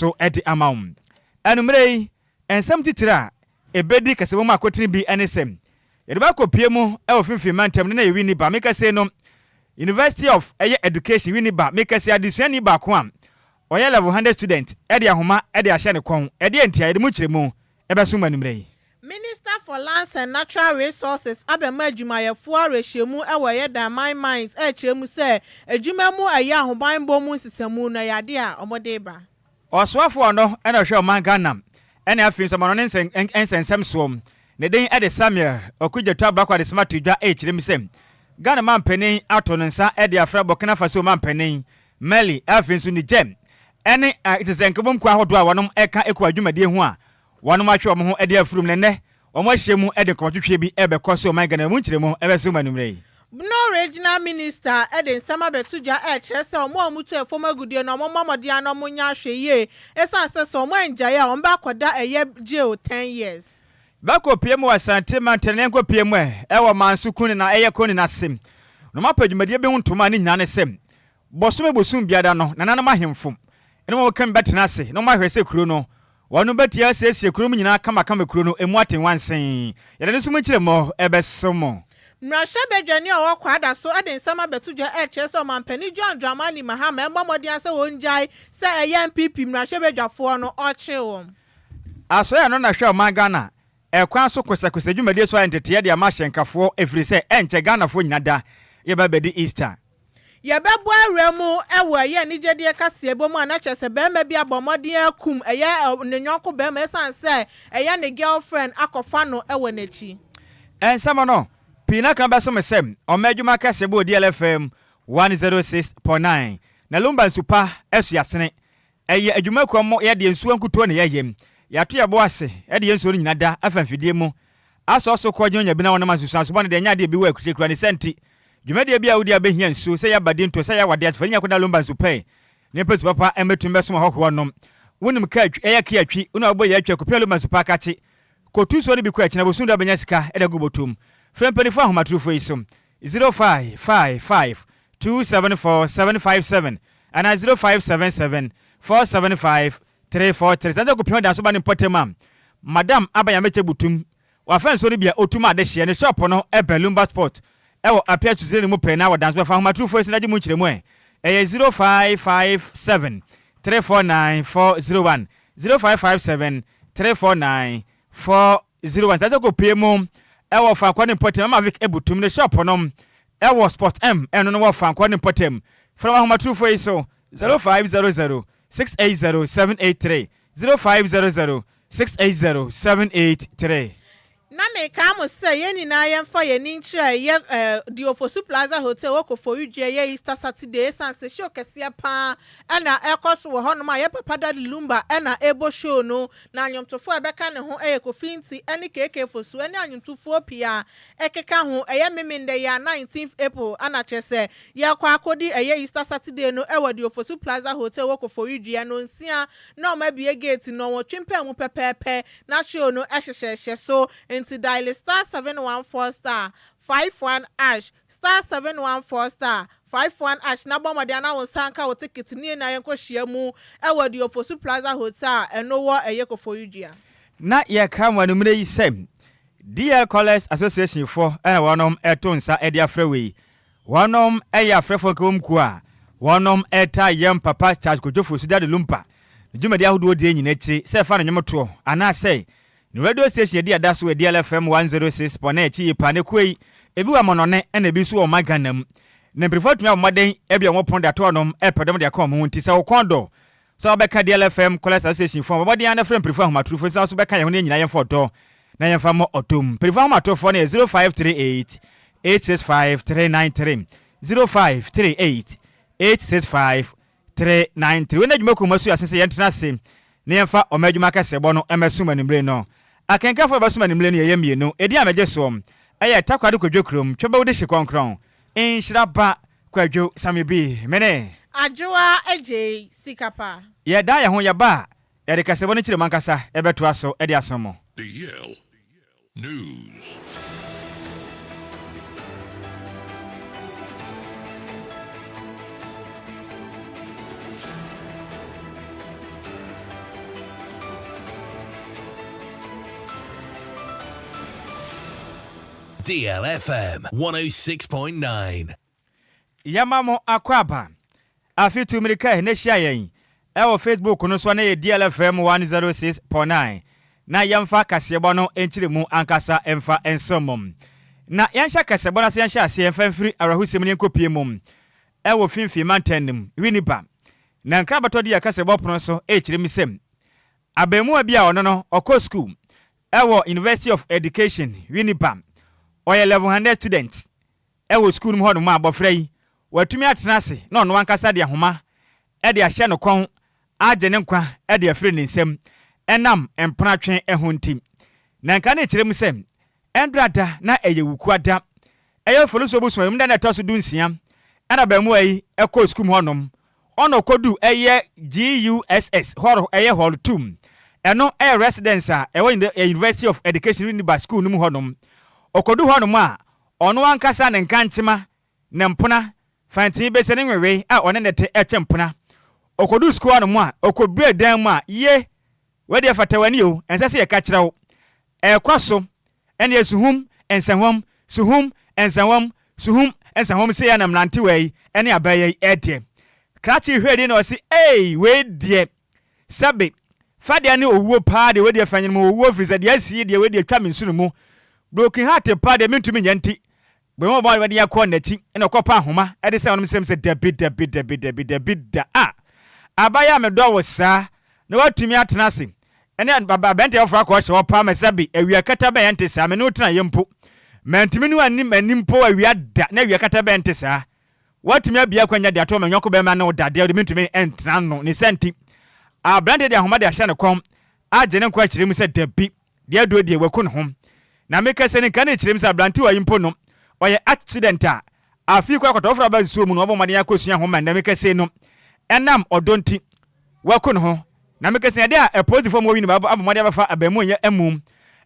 so edi amaum enumrei ensam titira ebedi kasebo makotini bi enesem yeba kopie mu e ofimfim mantem ne na yewini ba meka se no University of Education wini ba meka se adisuani ba ko am oya level 100 student edi ahoma edi ahye ne kon edi entia edi mu kiremu ebeso manumrei. Minister for Lands and Natural Resources abema adwumayefo arehyiemu ewo ye da mines kiremu se adwumamu aye ahoban bomu nsesemu na yade a omode ba oswafo no ena hwe oman Ghana ena afin samano ne ensensem som ne den ede Samuel okugyeto abakwa de smart dwa kiremu se Ghana mampanin ato nsa ede afra Burkina Faso mampanin Mali afin su ni gem ene itesenkebom kwa hodo a wonom eka ekwa adwumade hu a wonom atwe omo ho ede afurum ne omo ahyemu ede kotwetwe bi ebe koso oman Ghana mu nkiremu ebe so manumrei. No regional minister Eden Sama Betuja chese omo amutu efoma gudie na omo mamode ana mo nya hweye esa sese omo enjaye a omba akoda eye jail 10 years. Bako PM wasante mantenenko PM ewo mansukuni na eye koni na sim. No mapadwumade be huntoma ni nyane sem. Bosome bosum biada no nanana mahemfom. Eno mo kan betena se no mahwese kuro no. Wanu betia sesie kuro mu nyina kama kuro no emu atenwansen. Yede ne sumu kiremo ebesomo. Mrasha bedwani a Kwadwo so Eden Sama Betuja chese o mampani John Dramani Mahama embamodi ase wonjai se eye MPP mrasha bedwafo no oche won. Aso ya no na hwe o Ghana ekwan so kwese dwumade so entete de amahyenkafo efiri se enche Ghana fo nyinada yeba bedi Easter. Yebebo awremu ewo eye nigede kase ebomu anachese be ma bi abomodi akum eye nenwonko be ma esanse eye ne girlfriend akofa no ewo nachi. Ensama no Pina kan beso mesem omadwuma kase bo DLFM 106.9 na Lumba supa esu yasene eye adwuma kwamo ye de nsuo nkuto ne yeyem yato ye bo ase e de nsuo nyina da afamfidie mu aso kwadwo nya bi na wona masusu so bone de nya de bi wa akutekura ne senti dwumade bi a wodi abehia nsuo se ya bade nto se ya wade atfanya kwada Lumba supa ne petu papa emetum beso hoho nom wonim ka atwi eye ka atwi una obo ye atwa kopia Lumba supa kachi kotu so ne bi kwa akina bosunda benya sika e de gobotum Frempeni fa homatrufo isum 0555274757 and 0577475343. Sanda ko pionda so ba ne potemam. Madam abaya meche butum. Wa fan so ne bia otuma de hye ne shop no ebe Lumba Sport. Ewo apia to zeni mu pe na wa dance fa homatrufo isi naji mu nkiremu e 0557349401 0557349401. Sanda ko pemo ewo fa kwani potem Mavic ebutum ne shop nom ewo Sport M eno no wo fa kwani potem from ahomatrufo iso 0500680783 0500680783. Na me ka mo se ye ni na ye fa ye ni nkyere ye Diofosu Plaza Hotel wokofo udwe ye Easter Saturday sanse show kese pa na ekoso wo hono ma ye papa da Lumba na ebo show no na anyomtofo ebeka ne ho kofinti ene keke fosu ene anyomtofo pia ekeka ho memende ya 19th April ana chese ye kwa akodi Easter Saturday no ewo Diofosu Plaza Hotel wokofo udwe no nsia na o ma bie gate no wo twempa mu pepepe na show no ehyehyehye so to dial star 714 51 ash star 714 star 51 ash na bomode ana won sanka wo ticket ni na yenko hyiamu ewo Diofosu Plaza Hotel eno wo eyekofo yudua na ye kam wanumre yi sem DL College Association for wonom etonsa edi afrewe wonom eya afrefo komku a wonom eta yem papa charge kojofo su dade Lumba djumadi ahodo de nyina kire se fa na nyemoto ana sei ni radio station dia daso we DLFM 106.9 chi pa ne kwei ebi wa monone na ebi so o maganam na prefer to me moden ebi on pon da to nom epedom de akọ mo nti se wo kondo so be ka DLFM College Association for body and friend prefer ma true so be ka ye ho nyina ye foto na ye fa mo otom prefer ma to for na 0538 865393 0538 865393 we na djumako masu asese ye ntena se na ye fa o madwuma ka sebo no emesuma nimbre no akenka fo basuma nimle ne ye mienu edi ameje so eye takwade Kwadwo krom tweba wo de hyekonkron Nhyiraba Kwadwo Sammy bi mene Adwoa Agyei Sikapa ye da ye ho ye ba ye de kasebo ne kire mankasa ebeto aso edi asomo DL News. DLFM 106.9. Yamamo akwaba. Afitu mirika neshia yen. Ewo Facebook no so na ye DLFM 106.9. Na yamfa kasebo no enchiremu ankasa emfa ensomom. Na yansha kasebo na yansha ase emfa mfiri arahusim ne nkopie mum. Ewo finfi mantenim winiba. Na nkrabato di yakasebo pono so echiremisem. Abemu abia ono no okọ school. Ewo University of Education winiba. Oye 1100 students. Ewo school mu hono ma abofrai. Watumi atenase na ono ankasa de ahoma e de ahye no kon agye ne nkwa e de afre ne nsem enam empratwe ehuntim na nka na kirem sem endrada na eyewukuada eyo foluso busuma mu na toso dunsia ana ba mu ayi ekọ school mu honom ono kodu eye GUSS horo eye hall 2 eno residence a ewo University of Education Uniba school mu honom okodu honom a ono ankasa ne nkanchema ne mpona fanti bese ne nwewe a one nete etwempona okodu school no mu a okobie dan mu a ye we de fatawani o ensase ye ka kirewo ekwaso ene esuhum ensanwam suhum ensanwam suhum ensanwam se ya na mlante wei ene abaye ede krachi hwedi na osi we de sabe fade ne owuo pa de we de fanyin mu owuo frisa de asi de we de twa mensunu mu broken heart pa de mentumi nyanti But mo boy wedi yakọ nachi ena okopa ahoma e de se onom sem se David da abaya me do wo sa na watumi atena se ene baba bente ofra ko hye opa mesabi awia kata ba yente sa me no tena yempo mantimi no anim po awia da na awia kata ba yente sa watumi abia kwanya de ato manyoko be ma na odade de mentumi entena no ne senti abrande de ahoma de ahye ne kom agye ne kwa kirem se David de ado de waku ne hom na meka se ne ka ne kirem se abrante wa yimpo no oye accident a afi kwa kwata ofra ba so mu no obomade yakosua ho man na meka se no enam odonti waku ne ho na meka se de a pose form wo wi ne ba abomade abafa abamu ye amum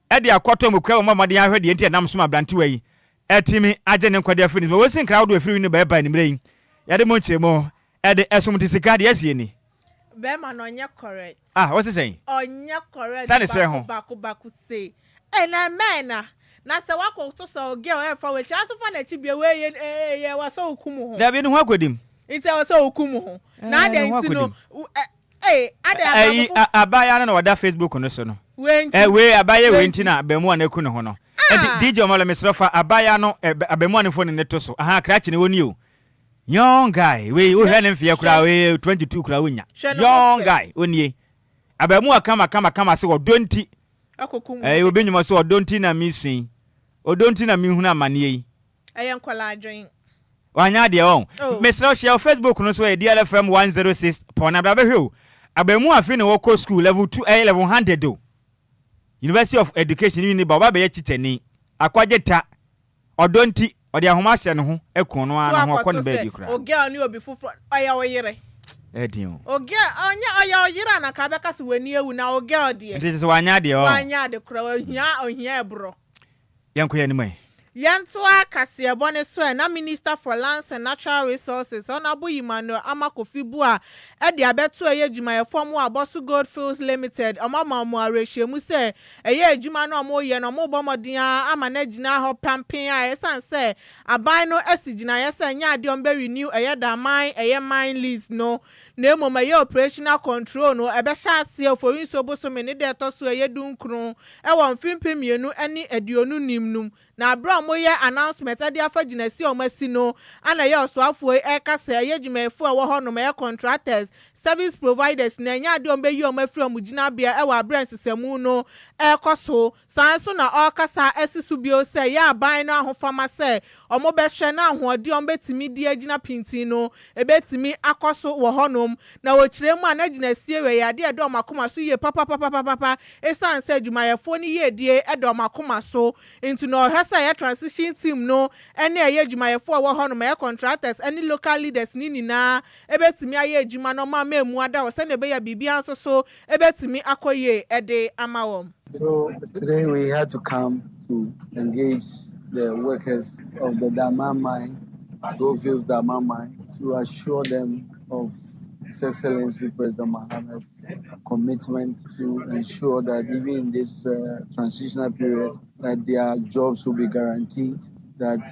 e de akoto mu kwa obomade ya hwede enti enam so ma abrante wa yi etimi agye ne nkwade afiri wo sin crowd wo afiri ne ba ba ni mrei ya de mo nchiremo e de esomti sika de asie ni be ma no nya correct what is saying onya correct baku say ena mena na se wako to so girl e fa we cha so fa na chi bia we ye wa so okumu ho da bi no ho akodim ite wa so okumu ho na de ntino ade abaya na wada Facebook no so no we abaya we ntina abemu na ku ne ho no DJ Omalo mesrofa abaya no abemu ne phone ne to so krachi ne woni o young guy we hwe ne mfie kura we 22 kura wonya young guy onie abemu kama se odonti akokumu obenyuma so odonti na misui odonti na mihuna amane yi ayenkwala adwen wanya de on mesra share Facebook no so DLFM 106 na baba abemu afi ne woko school level 2 level 100 do University of Education ni baba be yechitani akwageta odonti ode ahoma hye ne ho ekun no ana ho akọ ne ba bi kura oge ani obi fufo oya oyire edion oge oya oyire na ka beka se wani ewu na oge ode enti se wanya de kura ohia ebro yanko ya ni mai Yantua Kasiebone so na Minister for Lands and Natural Resources Honorable Emmanuel Amakofibua e de abeto eye adwuma ye form wa Bosu Goldfields Limited amama mu arehwemu se eye adwuma no mo ye no mo bomodin ama na gina ho pampen a esan se aban no asigina ye se nya ade on be renew eye da man eye mine lease no na emoma ye operational control no ebe sha ase oforin so boso me ne de to so eye dunkru e won fimpim mienu ani aduonu nimnum na abra moye announcement ade afa ginasi o masi no ana ye osoafo e kasa ye dwumefo e wo hono me contractors service providers na nya ade o be yi o mafiri o mugina bia e wa abra nsesemu no e koso sanso na o kasa esisu bio se ye aban no ahofama se o mo be hwe na ahoode o betimi di agina pintin no e betimi akoso wo honom na wo kiremu ana ginasi we ya de do makoma so ye papa esan se dwumayefo ni ye die e do makoma so into no hasa ya transition team no ene aye adwumayefo wo honom e contractors any local leaders ni nina e betimi aye adwuma no ma memu ada wo se ne be ya bibia so e betimi akoye e de amawom. So today we had to come to engage the workers of the Dama mine, Goldfields Dama mine, to assure them of His Excellency President Mohammed's commitment to ensure that even in this transitional period, that their jobs will be guaranteed, that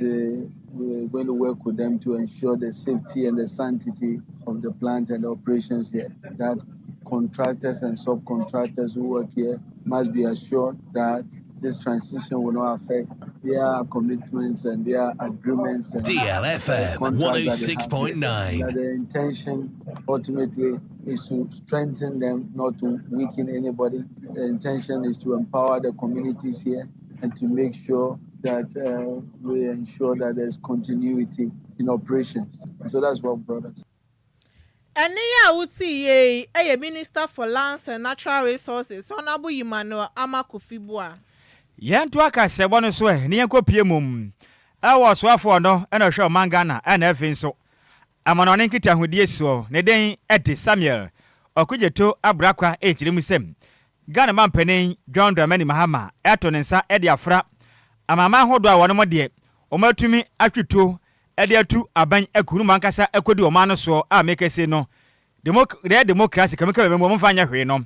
we're going to work with them to ensure the safety and the sanctity of the plant and the operations here, that contractors and subcontractors who work here must be assured that this transition will not affect their commitments and their agreements and DLFM 106.9. That the intention ultimately is to strengthen them, not to weaken anybody. The intention is to empower the communities here and to make sure that we ensure that there's continuity in operations. So that's what brought us. Eniya Uti a Minister for Lands and Natural Resources, Honorable Emmanuel Amakufibua. Yantu aka se bono so e ne yanko pie mum. E wo so afo no e na hwe mangana e na afin so. Amano ne nkita hodie so ne den ede Samuel okujeto abrakwa e kire musem. Ghana mampanen John Dramani Mahama eto ne nsa e de afra. Amama hodo a wono mode omatumi atwito e de atu aban akunu mankasa ekodi o ma no so a mekese no. Democracy kameka be mo mfanya hwe no.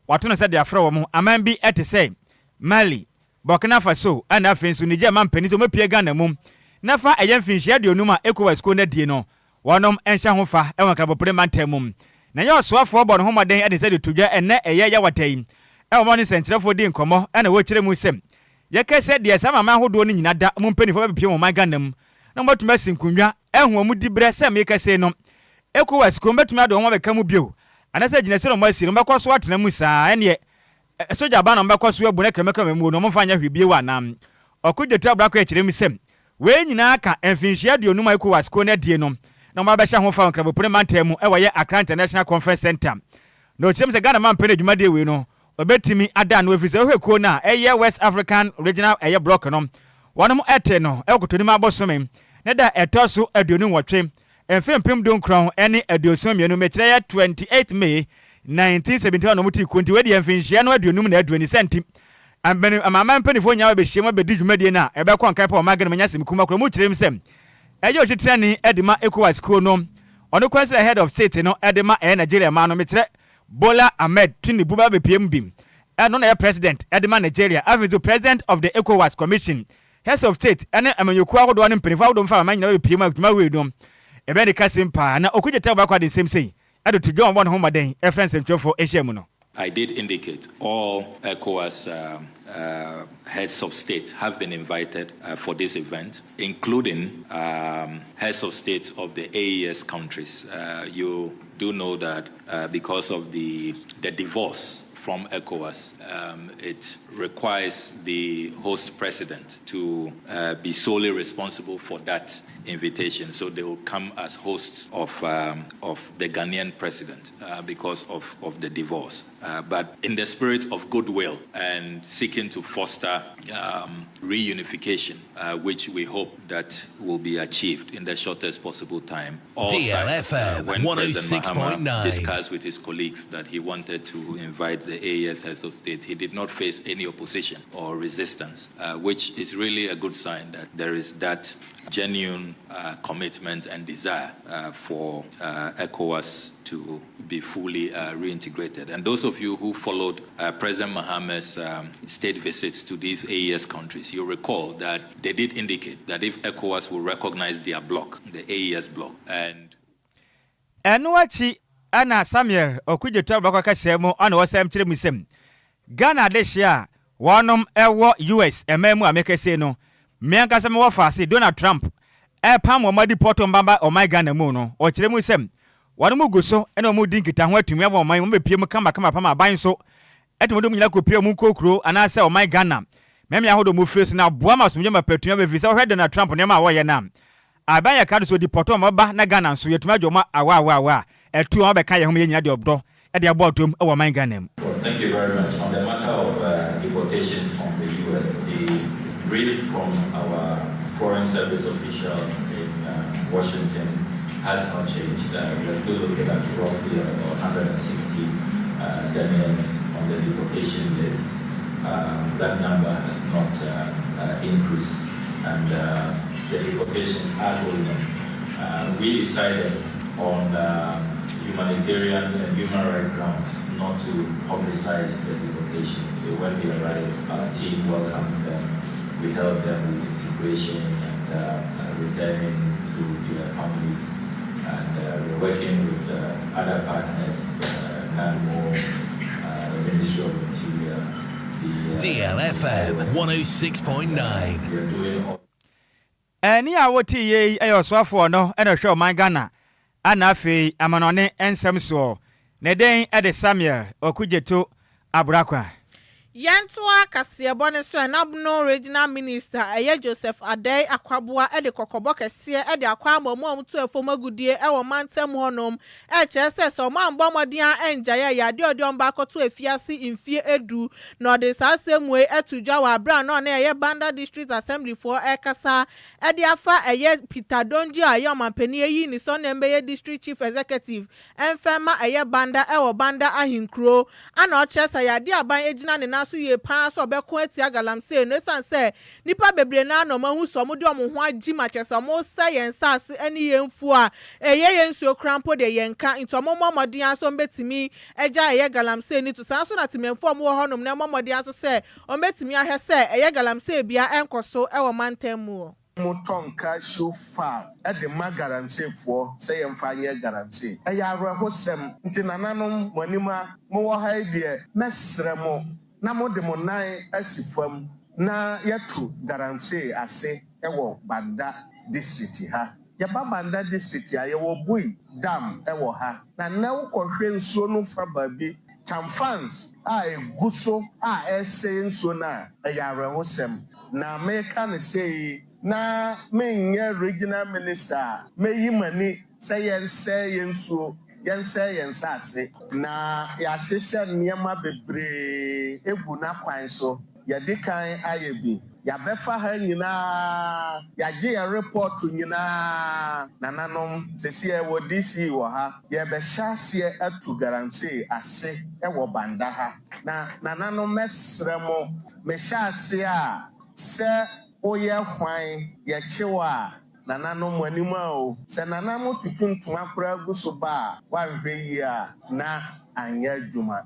Wato no se de afra wo mo aman bi ete say Mali Burkina Faso ana afensu Niger mampani so mapie Ghana mum na fa eyamfinhia de onuma ECOWAS ko na die no wonom enhya ho fa e wonka bopre mantamum na ye osoafo bo no homaden ade se de tudwa enne eye ya watai e wo ne senkyerefo di nkomo na wo kire mu sem ye kese de sama ma hodo no nyina da mumpanifo ba pie mo man Ghana mum na mbatuma sinkunwa ehwo mu di bre sem ye kese no ECOWAS ko mbatuma de ho ba ka mu bio anase gina se no mo asiri mbakwa so atena mu saa ene soja ba na mbakwa so ebu na kemeka memu no mfanya hwebie wa nam okujetu abrakwa ekire misem we nyina aka emfinhia de onuma ECOWAS ko na die no na mba behya ho fa nkrabo premantemu e waye Accra International Conference Center no chim se Ghana man pene dwuma de we no obetimi ada no ofise hwekuo na eye West African Regional eye block no wonom ete no ekotoni ma bosome ne da etoso aduonu nwotwe emfempem donkron ene aduoso mienu mekire 28 May 1971 no muti kunti we de emfinhia no aduonum na aduani senti ambeni amama mpanifo nya be hye ma be dwumade na ebe kwa nkai pa o magana manya sem kuma kura mu kirem sem eje otitrani edema ECOWAS ko no ono kwensel head of state no edema Nigeria ma no mekire Bola Ahmed Tinubu ba be PM bim no na president edema Nigeria avizo president of the ECOWAS commission head of state ene amanyoku ahodo ne mpanifo ahodo mfa amanya be PM akuma we no ebe de kasim pa na okujeta ba kwa de sem sei I did indicate all ECOWAS heads of state have been invited for this event, including heads of state of the AES countries. You do know that because of the divorce from ECOWAS, it requires the host president to be solely responsible for that invitation, so they will come as hosts of the Ghanaian president because of the divorce. But in the spirit of goodwill and seeking to foster reunification, which we hope that will be achieved in the shortest possible time. All DLFM when President 106.9 discussed with his colleagues that he wanted to invite the AES heads of state, he did not face any opposition or resistance, which is really a good sign that there is that genuine commitment and desire for ECOWAS to be fully reintegrated. And those of you who followed President Mohammed's state visits to these AES countries, you recall that they did indicate that if ECOWAS will recognize their bloc, the AES bloc, and Enuachi ana Samuel okujetu abakwa kasemo ana wasem kire musem Ghana deshia wonom ewo US ememu amekese no mianka sem wo fase Donald Trump pam wo madi porto mbamba o my Ghana mu no o kire musem wonom guso ena mu dinkita ho atumi abo man mo bepie mu kama pam aban so etimo dum nyina kopie mu kokro ana se o my Ghana meme ahodo mu freso na boa masomje mapatumi abevisa wo Donald Trump ne ma wo ye na aban ya kadu so di porto mbaba na Ghana so yetuma adwoma awa etu on be kan ye ho ye nyina de obdo e de abotom e wo man Ghana. Thank you very much. On the matter of deportations from the US, the brief from our foreign service officials in Washington has not changed. We are still looking at roughly 160 Ghanaians on the deportation list. That number has not increased, and the deportations are going on. We decided on humanitarian and human rights grounds not to publicize the deportation. So when they arrive, our team welcomes them. We help them with integration and returning to their families. And we're working with other partners, the Ministry of Interior, DLFM 106.9. We are doing all. Any hour tea, a swafo no, and a show my Ghana. Anafi, Amanone, and some so. Neden at the Samuel, or Kujetu, Abrakwa. Yantua Kasia Boneso and Abno Regional Minister Joseph Agyei Akwaboa Ede Kokoboke Sia Ede Akwamo Mom to a former good year our mantem honum HSS or man Bomodia and Jaya Yadio Bako to a fiasi in fear edu nor the same way to Jawa Brown on a Banda District Assembly for Ekasa Ede Afa a Peter Donji a Yama Penny ni son Embe District Chief Executive and Fema a Banda Ewa Banda Ahinkro and Ochesa Yadia by Ejina so ye pass or be quetia galamse no san say nipa bebre na no mahu so mo de omo ho agi machesa mo science as any yemfu a eye yensuo krampo de yenka into momodin aso mbetimi eja eye galamse ni to san so na timemfo mo honom na momodin aso say o mbetimi ahwe say eye galamse bia enkoso e wo mantemu Mutonka shofa at the magaranse for say and 5 year guarantee. A yara hosem, Tinananum, Monima, Moa Hadia, Mesremo, Namo de Monai Asifum, na yatu guarantee, I say, Ewo Banda district ha. Yaba Banda district ya Ewo Bui, Dam, Ewo ha. Na now constrain sonu from baby. Chamfans, I guso, saying so na, a yara hosem. Na American say, na menye regional minister meyi mani say yenso ase na ya hyehyɛ nneɛma bebree egu na kwan so ya dikan ayebi ya befa ha nyina ya gye ya report nyina nananom sesiɛ wɔ DC wɔ ha ya be hyase atu guarantee ase ɛwɔ banda ha na nananom mesremo me hyase a se oye hwan ye chewa nanano mwanima o se nanamo tutuntum akora guso ba wa hwe yi a na anya dwuma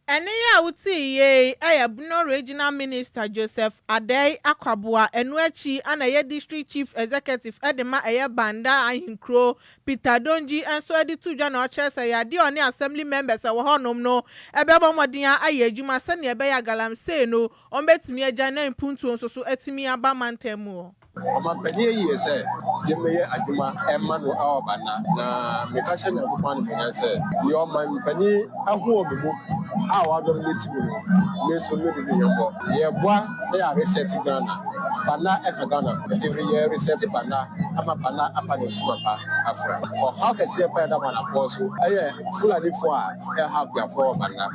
Ene ya uti ye Ayabno Regional Minister Joseph Agyei Akwaboa Enuachi ana ye District Chief Executive Edema eye Banda Ahinkro Peter Donji enso edi tudwa na ochese ya di oni assembly members wo honom no ebebo modin aye adwuma se ne ebe ya galamse no ombetimi agya na impuntu nso so etimi aba mantemu Omampani yi se ye meye adwuma emma no awabana na mekasha nyakopan no se ye omampani aho obimu awa dom letibu me so me de yebo ye boa e ya reset Ghana bana e ka Ghana e ti ye reset bana ama bana afa de tumapa afra o how can see pa da bana for so eh fulani fo a e have their for bana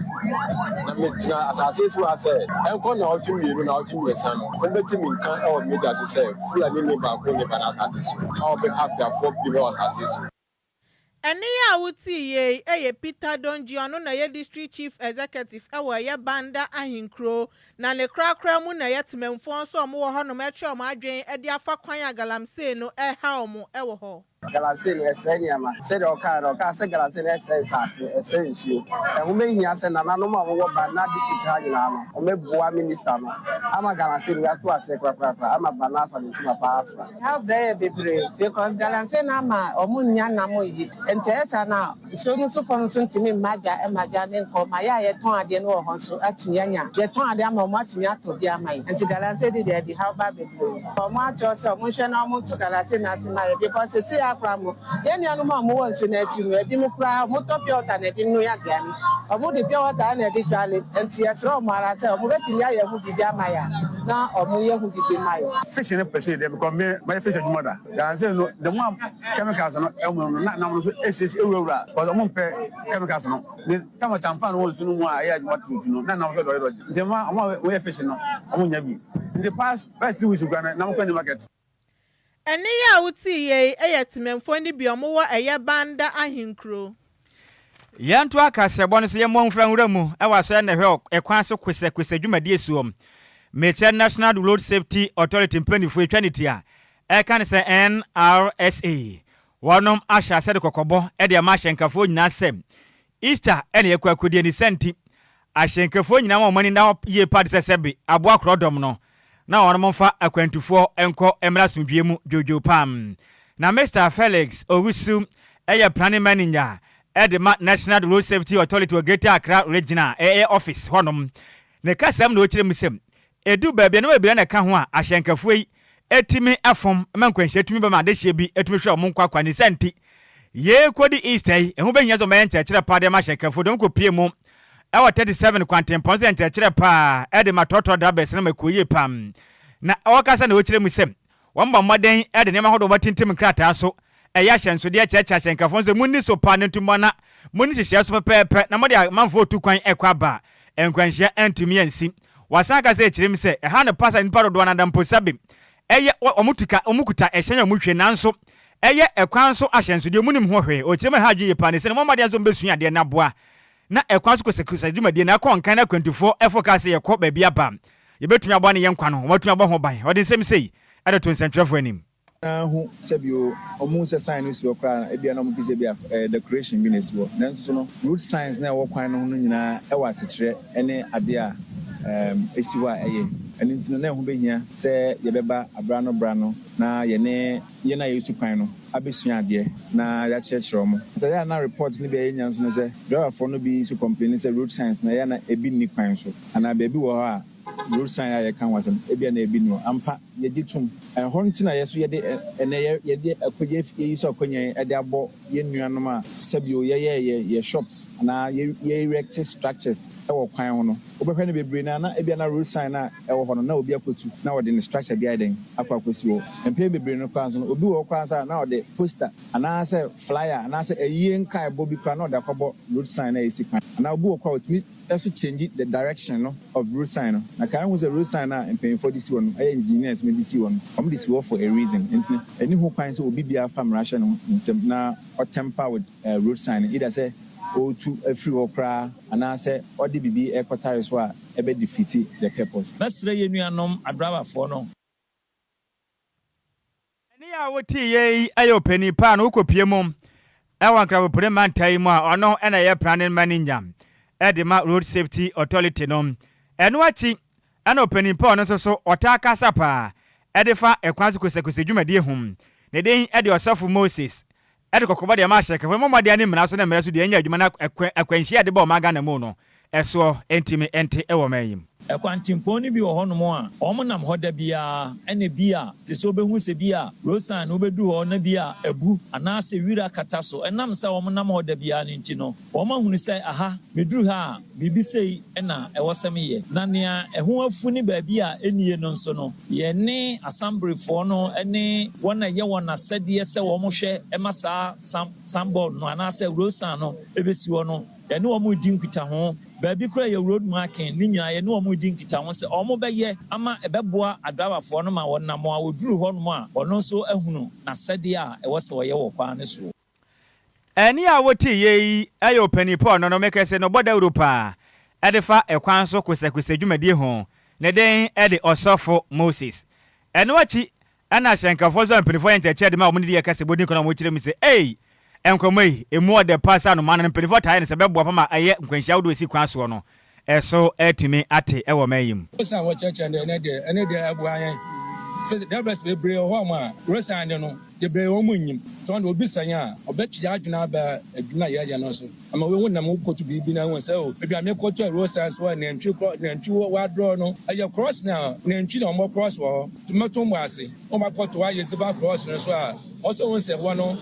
na me tuna asase so ase enko na o tumi na o tumi san no betimi nkan e o media so say fulani ne ba ko ne bana asase so how be have their for people asase so Ene ya uti ye eye Peter Donji ono na ye District Chief Executive ewa ye Banda Ahinkro na ne krakra mu na ye tememfo so mo wo ho no metwe o ma adwen e de afa kwan agalamse no e ha o mo ewo ho Galase no eseniama said oka say galase no essential e wo mehia say nananom a wo Bana district ha nyina no o meboa minister no ama galase no ato ase kwakwa ama Bana afa no tuma pa afra how dey bebre because galase na ma o mu nya na mo yi ente eta na so mu so fon so ntimi maga ne nko ma ya ye ton ade no ho so atinyanya ye ton ade ama mo atinya to bi ama yi ente galase de how ba bebre o mo acho say o mo hwe na mo to galase na sima ye because say akramo yeni anu ma mo won so na atiru e bi mo kra mo to pure water na bi no ya gani o mo de pure water na di twale enti yesro mo ara say o mo betimi aye hu bi ama ya na o mo ye hu bi mayo fish ne pese de because me my fish adwuma da dan say no the one chemicals no e mo no na mo so ss ewura because o mo pe chemicals no the tamatan fan won so no mu a ya adwuma tutu no na so do de ma o ye fish no o mo nya bi in the past 2 weeks ago na mo kwa market Ene ya uti ye eye tememfo ni bi omo wo eye Banda Ahinkro Yanto akase bone se yemo mfra nwura mu e wase na hwe ekwan se kwese dwumade esuom Meche National Road Safety Authority mpanifo etwaniti a e kan se NRSA wonom ahya sɛ de kokɔbɔ e de ma hyenkafo nyina sem Easter ene yakwakodie ni senti ahyenkafo nyina ma mani na ye pad sɛsɛbe aboa krodom no na wonom mfa akwantufo enko emrasomdwie mu jojo pam na Mr Felix Owusu eye planning manager Edema National Road Safety Authority of Greater Accra Regional office honom ne kasam na okire musem edu baabia na wabira na ka ho a ahyenkafo yi etimi afom mankwanhye etimi ba ma de hye bi etimi hwe omon kwakwa ne senti ye kodi Easter yi ehu be nyazo ma ente kire pa de ma ahyenkafo dom ko pie mu ewa 37 kwantempon ente kire pa edema toto dabes na makoye pam na awakasa na okire musem wamba moden ede ne ma hodo batintim krata so eya hyenso de achecha ahyenkafo nso munni so pa ne ntumona munni hyehyɛ so pepepe na mode manfo tu kwan ekwa ba enkwanhye antumi ansi wasaka se ekirem se eha ne pasa nipa dodo na dampo sabe eye omukuta ehyen omutwe nanso eye ekwan so ahyenso de munim ho hwe okirem ha adweye pa ne se mo made aso besu ade na boa na ekwan so kosekusa dwumade na akon kan na kwantufo efocus ye kɔ ba bia ba ye betumi abo ne yenkwa no watumi abo ho ban ode nsem sei ade to nsentwefo anim hu sebio omu se sign no si okra e bia na mu fi se bia decoration bi nesi wo nanso no root signs na wo kwan no nyina e wa sekire ene ade a esiwa eye eni ntino na hu behia se ye beba abrano na ye na yesu kwan no abesua ade na ya chechero mo se ya na report ni be enya nso ne se driver for no bi su complain se root signs na ya na ebi ni kwan so ana ba bi wo ha road sign ya kan wasem ebia na ebi no ampa ye gitum ho ntina yeso ye de ye de akoje yi so akonyen e de abo ye nuanom a sabio ye shops na ye erect structures e wo kwan ho no obehwe ne bebre na ebia na road sign na e wo ho no na obi akotu na wo de ne structure bia den akwakosi wo empe bebre no kwan so no obi wo kwan sa na wo de poster ana se flyer ana se eyie nkai bo bi kwan na wo de akobo road sign na esi kwan na obi wo kwa otimi also change the direction of road sign. Na kan was a road sign and paying for this one. Engineers made this one. This war for a reason. Any who finds will be farm ration in some now or temper with road sign. Either say or to a free or cry and I say or the BB equataris were a bit defeated the purpose. That's the union a driver for no. Any hour tea ayo penny pan uko piemum. I want to put a man time or no and I planning manager. Edema Road Safety Authority nom enwachi ana opening pon so otaka sapa edefa ekwanso kosekuse dwumade hum ne den ede osafo Moses ede kokoba de ma sheke fo momade ani mna so na mra so de anya adwuma na akwanhia de ba o maga na mu no eso entimi ente ewo mayim ekwantimpo ni bi wo honom a omonam hoda bia ene bia te so behu se bia rosan no bedu ho na bia abu ana se wira kata so enam se omonam hoda bia ni nti no omahunu se aha meduru ha bibi sei ena ewosem ye na nea eho afu ni ba bia enie no nso no ye ne assembly fo no ene wona ye wona sede se wo mo hwe emasa sambol no ana se rosan no ebesi wo no ene wo mu di nkuta ho ba bi kura ye road marking ni nyina ye ne wo mu di nkita ho se omo beye ama ebeboa adawafo no ma wonam a woduru ho no a ono so ahunu na sede a ewose wo ye wo kwa ne so eni a woti ye ayo panipo no meke se no boda Europa edefa ekwan so kosekuse dwumade ho ne den ede osofo Moses eno achi ana hyenkafo zo ampenifo ente de ma omni de kase bodin kono mo kire mi se enkomai emu de pasa no man mpenifo tae ne se beboa pa ma aye nkwanhia wodo esi kwan so no eso etimi ate ewo mayim osan wo cheche ne de abu ayen se de best be bre ho ma rosan no de bre ho munyim so no obi sanya obetwi adwuna ba adwuna ya no so ama we wonam kotu bibi na won se o ebi am kotu rosan so na ntwi wa draw no aye cross na ntwi na mo cross wo tomato mo ase o ma kotu aye silver cross no so a also won se wo no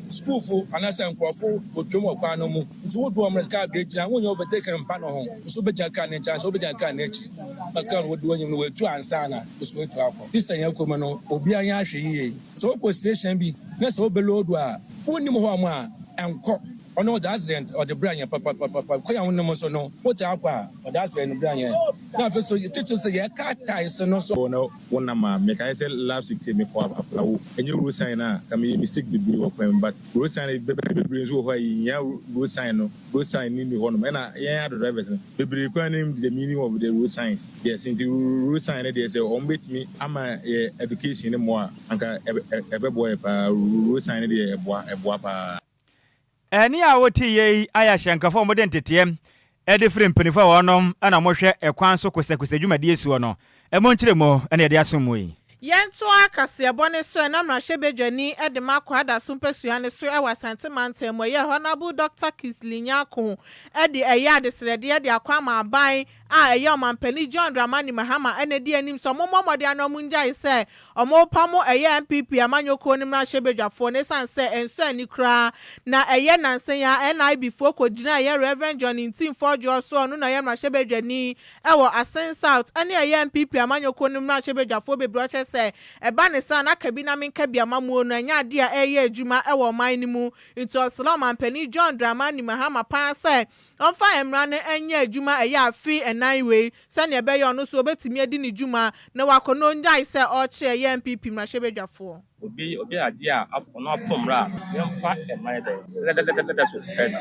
school for anasa nkrofo otwom kwa no mu nti wo do amrika gejina wonye overtake mpa no ho so beja ka ne chance so beja ka ne chi aka wo do wonyim no wetu ansa na so wetu akọ this time yakoma no obi anya ahwe yiye so ko station bi na so belodo a wonim ho am a enko ono the accident or the brain papa kwa ya wonno so no what akwa or the accident brain na fe so teacher say ya kai so no so no one ma make I say last week me for aflawo enye road sign na ka me mistake be work but road sign be so why ya road sign no road sign ni ho no na ya the drivers be kwa name the meaning of the road signs yes in the road sign they say on betimi ama education mo anka ebe boy pa road sign dey eboa pa Eni a woti ye aya hyenkafo mo den tetiem e de frem penifo wonom ana mo hwe ekwan so kosakose dwumadi esuo no e mo nkyeremo ene de asomo yi Yento akase bone so na mrahye bedwani e de makwada so mpesua ne so e wasante mantem ye Honorable Dr. Kislinyako e de eya de srede de akwama aban a eya omampani John Dramani Mahama ene de anim so momomode anom njai se omopamo eya MPP amanyoko ni mrahye bedwafo ne sanse enso ani kra na eye nansen ya NIB fo kogina ye Reverend John Ntimfo jo so no na ye mrahye bedwani e wo Asen South ene eya MPP amanyoko ni mrahye bedwafo bebroche eba ne sa na kabina menka bia mamuo no anya ade a eye adwuma e wo man ni mu into Oslo Mampani John Dramani Mahama pa se onfa emra ne anya adwuma eye afi enan we se ne ebe ye ono so obetimi adi ne dwuma na wakono njai se oche eye MPP mrahye bedwafo obi ade a ono afomra yemfa emai de that's respect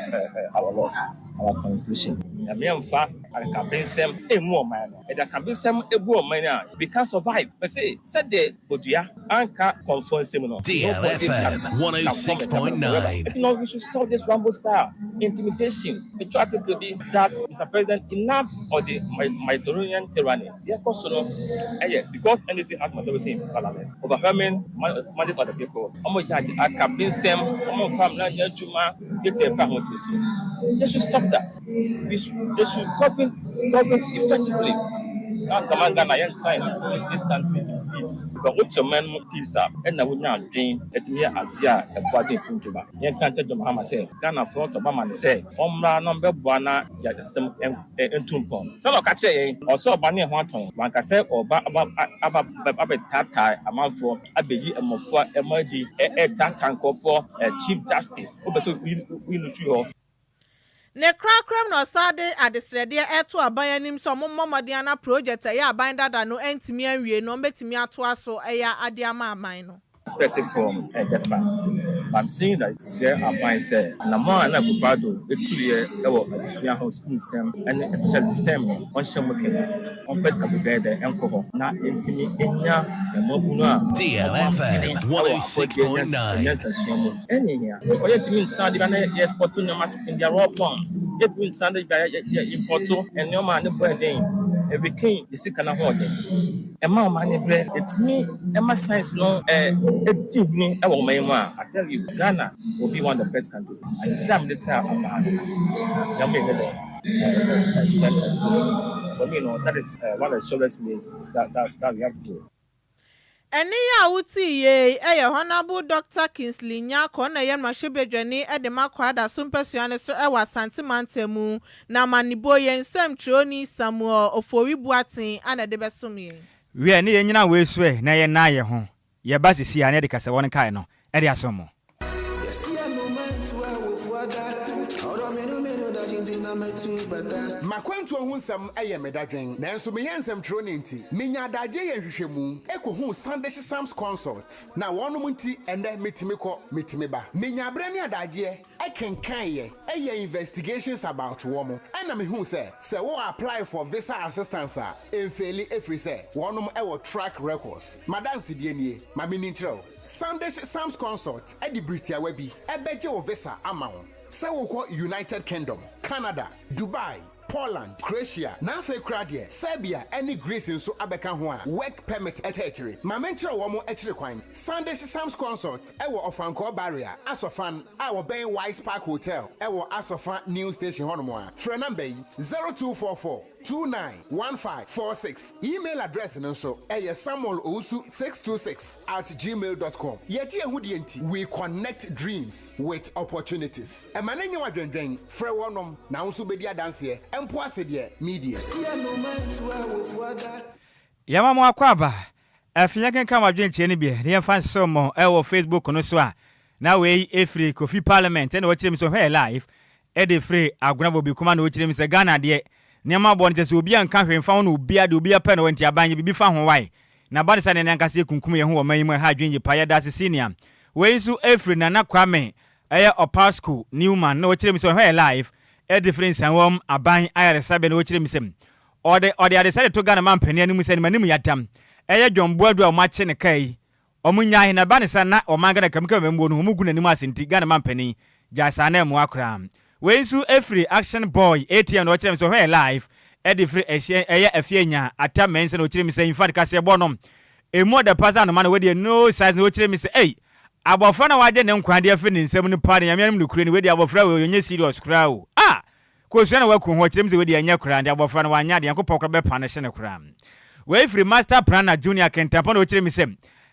our laws our constitution ya memfa akabensem emu oman no e da kabensem ebu oman a we can survive but say said the bodua anka confonsem no DLFM 106.9 no we should stop this rumble style intimidation it try to be that Mr. President enough of the Mediterranean tyranny because NDC has majority in parliament overwhelming money for the people. They should stop that. They should govern effectively. Ghanaian sign in this country is but what your man peace up and I would not gain at me idea a body into back. Yan can't tell Mahama say, Ghana for Obama say, Omra number one ya system and Tumpon. So look at say, also Banny Honton, one can say, or about Tata, a month for a baby and more for MID, a tank for Chief Justice. We know. Ne krakrem no sade adesrede eto abanyanim so momomodiana project ya aban dada no entimi anwie no betimi ato aso ya ade ama aban no expected from that man. I'm saying that share a mindset. And the more na Kwadwo the 2 year our house school sem and especially STEM on Shamokin on Pesca Bede alcohol. Na intimi enya DLFM 106.9. Yes, any here. Or yet means Sunday and yes, put in their raw forms. It means Sunday by Porto and your man every king is sick and a holding. Emma money bread, it's me, Emma science no evening I tell you, Ghana will be one of the best countries. And some this for me, no, that is one of the shortest ways that we have to do. Eni ya uti ye Honorable Dr. Kingsley Nyako na ye mrahye bedwani e de makwada so mpesua so e wa santimantemu na manibo ye nsem troni Samuel Oforibuaten ana de besom ye. We ani ye nyina we so na ye na ye ho. Ye ba sisi ane de kase won kai no. E de asomo. Makwantu ohunsam aye medadwen nanso meyensam tronenti menya adaje ye hwehwemu ekohu Sunday Sam's consult na wonum nti ende metimi ba menya abrani adaje ekenkan ye investigations about womo ana mehu se wo apply for visa assistance a emfeli efri se wonum ewo track records madansi die nie ma menintrel Sunday Sam's consult edi Britia webi ebeje wo visa amawo se wo United Kingdom, Canada, Dubai, Poland, Croatia, Nafe Kradia, Serbia, any Greece in so abeka ho work permit etechere. Ma mentre wo mo etire kwan. Sunday Sam's consult ewo Ofanko barrier. Asofan our Ben Wise Park Hotel. Ewo Asofan New Station hono a. Phone number 0244291546. Email address nso samuelowusu626@gmail.com. Yeti ehudi enti we connect dreams with opportunities. Emanenye wadwendwen frɛ wonom na nso bedi adanse media. Yamamo akwaba. Afiya kenka wadwenche ne bi. Ne yemfa nsomo e wo Facebook no so a. na we efri Kofi Parliament and watch him so here live e de free aguna bi kuma na watch him say Ghana de niam bo nje se obi an ka hwenfa no obi ade obi apɛ no wenti abanye bibi fa ho wai na ba de sa ne nkase kunkum ye ho wo man mu ha dwen ye pa ya da senior we nso efri na kwame eye Opasco Newman na watch him so here live e difference anwom aban ayare sabe na watch him sem ode ade say to Ghana man pani anu se ne manim yadam eye dwombo adu a ma che ne kai omunya na ba ne sa na o magana kamka membo no mu gu nanim asenti Ghana man pani jasa na mu akra we nso efri action boy ATM no watch him so here live e free eye afienya ata mense no chire mi say infa ka se bonom emu da pasa no man we dey no size no chire mi say eh abofra na waje ne nkwade afi ne nsem no pa ne yamyam no kure ne we dey abofra we onye serious kura o ko so na wa ku ho chire mi say we dey anya kura ndi abofra na wanya de yankopɔ kura be pa ne hye ne kura we free master planner junior kentapo no chire mi say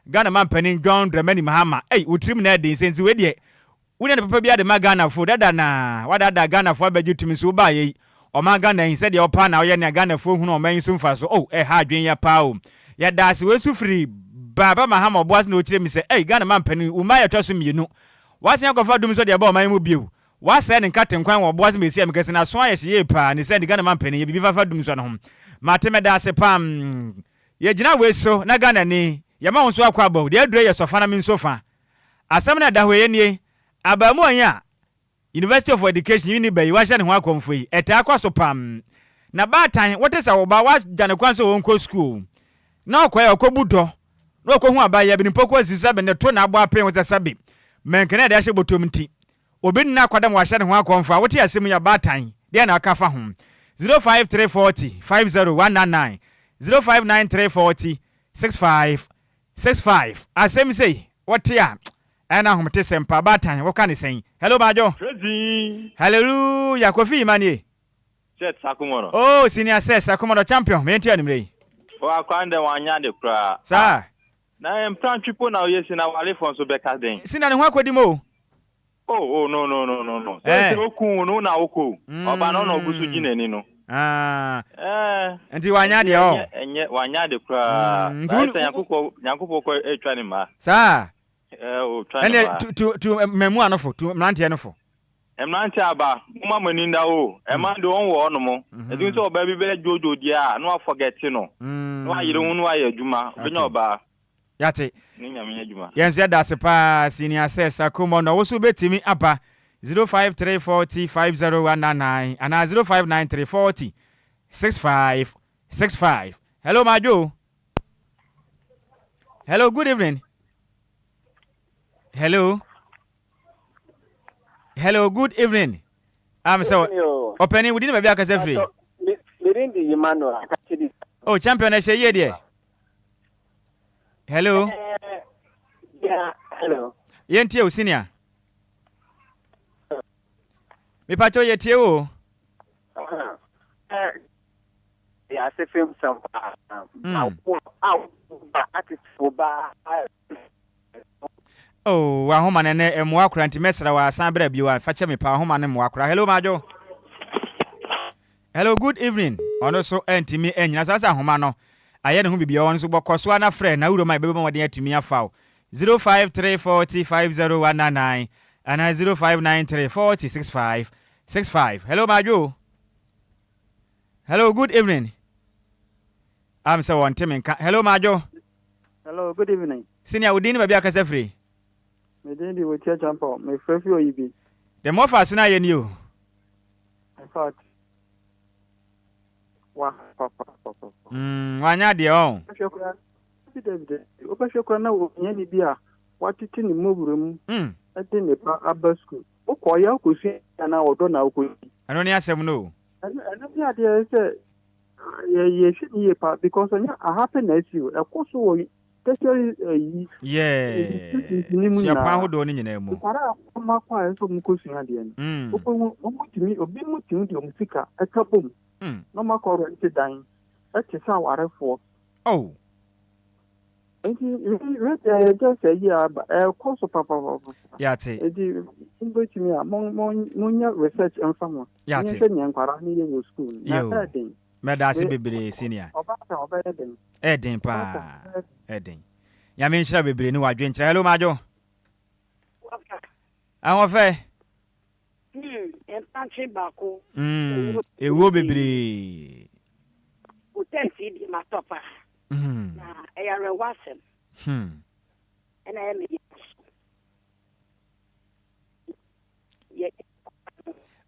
Ghana man panin John Dramani Mahama utrim na de sense we dey we ne papa bia de ma Ghana fo dada na wadada Ghana fo abaji tumi so ba yi o ma Ghana hin said opa na oye ne Ghana fo hunu o man so mfa so ha dwen ya pa o ya da se we su free baba Mahama boas na o kire mi se Ghana man panin u ma ya toso mienu wase yakofa dum so de ba o man mu biu wase ne nkaten kwan wo boas me se am kese na so aye ye pa ne se de Ghana man panin ye bibi fafa dum so no ho mateme da se pam ye gina we so na Ghana ni ya ma wonso akwa ba de adure ye sofa na min sofa asem na da ho ye nie abamu anya University of Education yini bayi wa hye ne ho akomfo yi eta akwaso pam na batan wote sa wo ba wa jane kwanso won ko school na okoye okobudo na okohu abaye bi mpoko asisabe ne to na abo apen wo sabe menkene de ahye botom nti obi na akwadam wa hye ne ho akomfo wote asem ya batan de na aka fa ho 05340 50199 05934 6565 asem sei wote ya ana homte sempa batan wo kan sen hello bajo hallelujah Kofi manie set sakumono oh senior set sakumono champion me ntia nimre wa kwande wanya de kra sa na empran tripo na oyesi na wale fonso beka den sina ne ho akodi mo no se okun no na oko oba no ogusu jinani no enti wanya de o enye wanya de kra yankopɔ ko etwa ne ma sa ene tu memu anofo tu mrante anofo emrante aba mama maninda o ema de won wo no mo edin so oba bi bele jojo dia no forget no no ayire hu no aye adwuma benya oba yate ni nyame adwuma yes ya da sepa senior assess akomo no wo so betimi apa 053405019 and 059346565 hello majo hello good evening hello good evening so opening within maybe aka say free Mirindi Emmanuel oh champion I say ye there hello yeah hello yentie o senior me pacho yetie o yeah say film some artiste ba oh wa homa ne emu akura nti mesra wa san bra bi wa fache me pa homa ne mu akura hello majo hello good evening ono so entimi enyina so asa homa no aye ne ho bibia won so bokoso na frɛ na wuro mai bebe mo de atumi afa 053405019 and 059346565 hello majo hello good evening so one team hello majo hello good evening senior udini baby akasa free me dey the with champion me free oyibi the more fast na ye ni o I thought wa wanya de on o pa shokra na wo nya ni bia watiti ni moburum ati ne pa aba school o ko ya ko si na odo na ko ano ni asem no ano bi ade say ye should ye pa because on a happiness you e ko so wo tertiary yeah pa ho do ni nyina mu para ma kwa so mu ko suya de ni o mutimi obi mutimi de musika e ka bom no ma ko rent dan e ti sa warefo oh just a year course papa yate edi mutimi a monya research and someone yate ni nkwara ni ye school na den medase bebre senior oba eden pa eden ya me nhyira bebre ni wadwe nkyira hello majo Awon fe. Empantry bako. Ewo bebre. Utensi di matopa. Na eyare wasem. And I am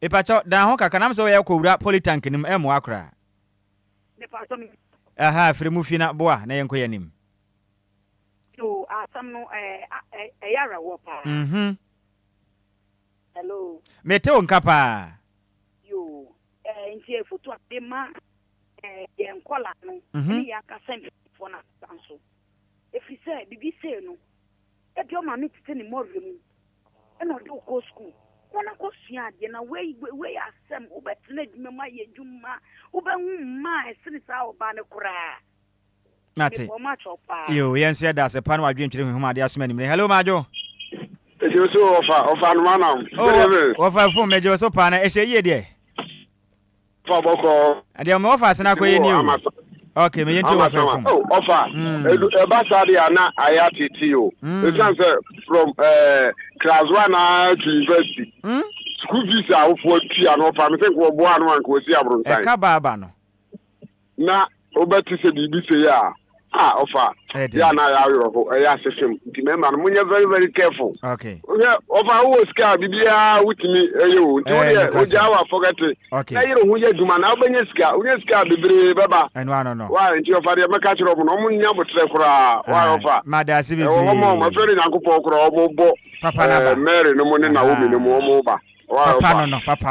Epacho da ho kaka nam so ye kowura polytank nim emo akra. Aha, fremu fina boa na yenko yanim. Yo, asam no eyare wo pa. Hello. Mete on kapa. Yo, ntie foto adema yenkola no. Ni yakasem for na tanso. If you say bibi say no. E bi o ma mi tete ni mo remu. E no do go school. Wana ko sua de na we asem obetena dwuma ye dwuma obenhu ma esiri sa oba ne kura Mate yo yenso ya da se pa na wadwe ntwere hu ma de asoma ni. Hello majo so ofa no manam ofa fun mejo so pa na e se ye de fa boko ade mo ofa se na ko ye ni o. Okay, me yenti ofa fun ofa e ba sa de ana ayatiti o it say from class 1 to university. School visa for tia no fa me think wo bo anu an ko si abrontan. E ka baba no. Na obeti se bibi se ya. Ofa. Ya na ya yoro e ya sesem. Di member no munye very very careful. Okay. Ofa wo ska bibia wutimi eyo. Di wo ja wa forget. Na yiro hu ye duma na obenye ska bibre baba. No. Wa nti ofa de meka chiro mo no munya botre kura. Wa ofa. Madasi bibi. Wo mo ma fere nyankopɔ kura omo bo. Papa na ba. Mary no mo ne na obi ne mo omo ba. Papa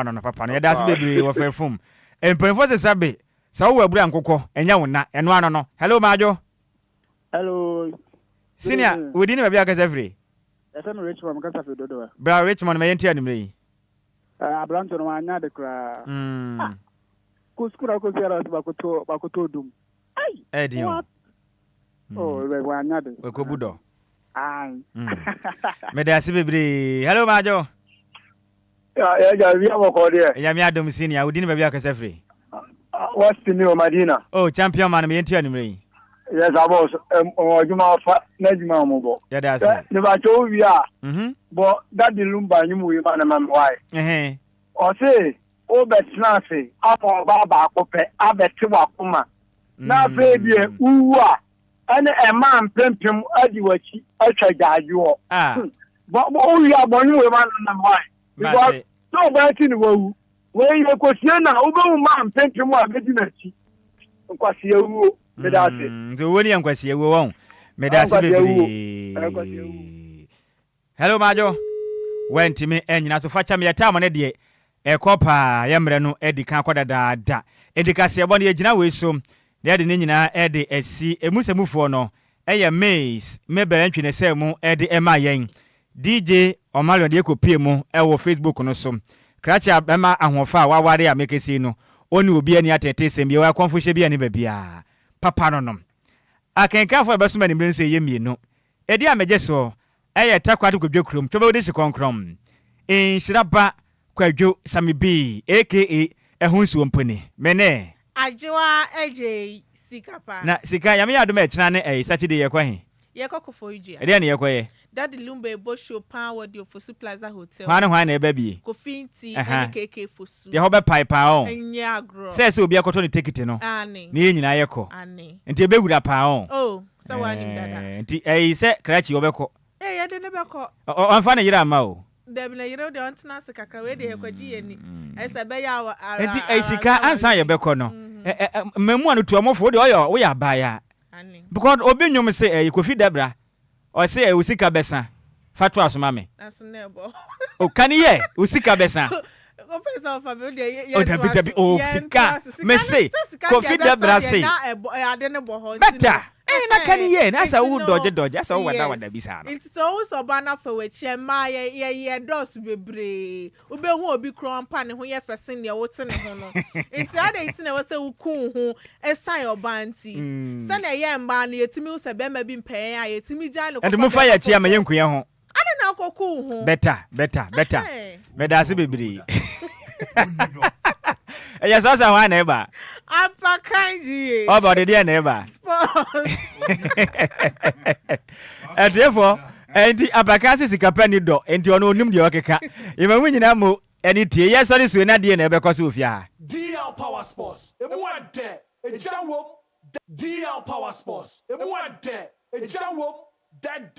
no. Ya das bebre wo fa fum. Empenfo se sabe. Sa wo abura nkokɔ enya wona eno ano no. Hello majo. Hello. Senior, we didn't be aka Zefri. FM Richmond kasa fe dodo. Bra Richmond me yenti animre. Abranto no anya de kra. Ko skura ko zera bakoto dum. Ai. Edion. Oh, we anya de. We ko budo. Ai. Me da bebre. Hello majo. Ya vi amoko de. Ya mi adom senior, we didn't be aka Zefri. What's the new Medina? Oh, champion man me yenti animre. Yes, I was Juma Najma Mobo. Yeah, that's it. Never told we are. But that the Lumba, you move man, why? Or say, oh, but snazzy, up or Baba, Abetiwa Kuma. Now, baby, who are and a man pimping Adwoa Agyei. But we are born with man, why? Because no bad in the world. Where you question now, man pimping more business. Because you. So when you kwasi ewo won me da se bebre. Hello majo went me enyina so facha me yata ne de e kopa yemre no edika kodada da edika se ebo ne agina we so de de nyina e de asi emusemufo no eye maze me berantwi ne se mu e de ema yen DJ Omalo de kopie mu e wo Facebook no so kracha ema ahofa wa ware a mekesi no oni obi ani atete sem bi wa konfo bi ani babia papa no akenka fo beso mani mrenso yemie no edi ameje so eye takwado Kwadwo krom tobe odi si konkrom Nhyiraba Kwadwo Sammy B aka ehunsu ompani mene Adwoa Agyei Sikapa na sika yame adom e kina ne Saturday ye kwa he ye kokofo ujia edi ne ye kwa ye Daddy Lumba ebo show power the Fosu Plaza Hotel. Hwan na eba bi. Kofinti NKK Fosu. Ye ho be pipe on. Enya agro. Se obi akoto ne ticket no. Ani. Ne nyina ye ko. Ani. Nti ebe wura pa on. Oh, so wani dada. Nti se krachi obeko. Ye de ne beko. Onfa ne yira ama o. Debi na yira de ontena se kakra we de ye kwaji ani. Ese be ya nti sika ansa ye beko no. Memu anu tuamofo de wo ya ba ya. Ani. Because obi nyom se Kofi Debra. O se usika besa fatwa asoma me asunebo o kaniye usika besa o pesa of family ye o dabi o sika me say Kofi Debra say na ade ne bo ho beta na kaniye na sa wo doje asa wo wada bisa no nti so so ba na fa weche ma ye dos bebre obehu obi krompa ne ho ye fese ne wo te ne ho no nti ade nti na wo se ukun ho esan oba nti se na ye mba na yetimi wo se be ma bi mpen a yetimi ja no ko and mo fa ya chia ma yenkuye ho ade na koku ho beta me da se bebre eya so wa na eba Apakan ji o ba de na eba sports therefore Enti Apakan Sikapa ni do enti ono onim de okeka. Yemamu nyina mo eni tie yeso ni so na de na ebekọ so ofia. DL Power Sports. Emu ade. Ejawom. DL Power Sports. Emu ade. Ejawom. Dead.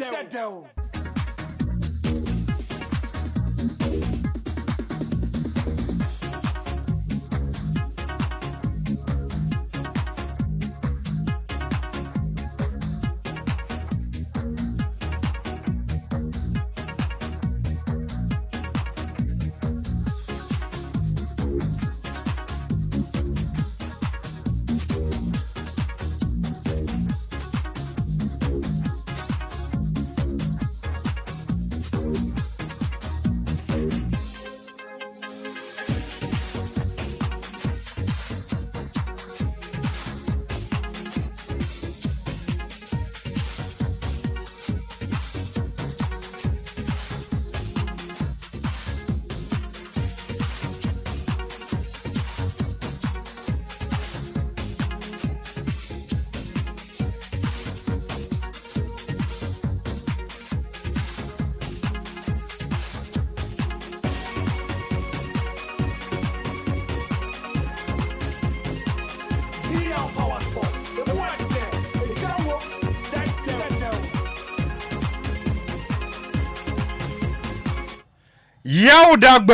Yaw dagbe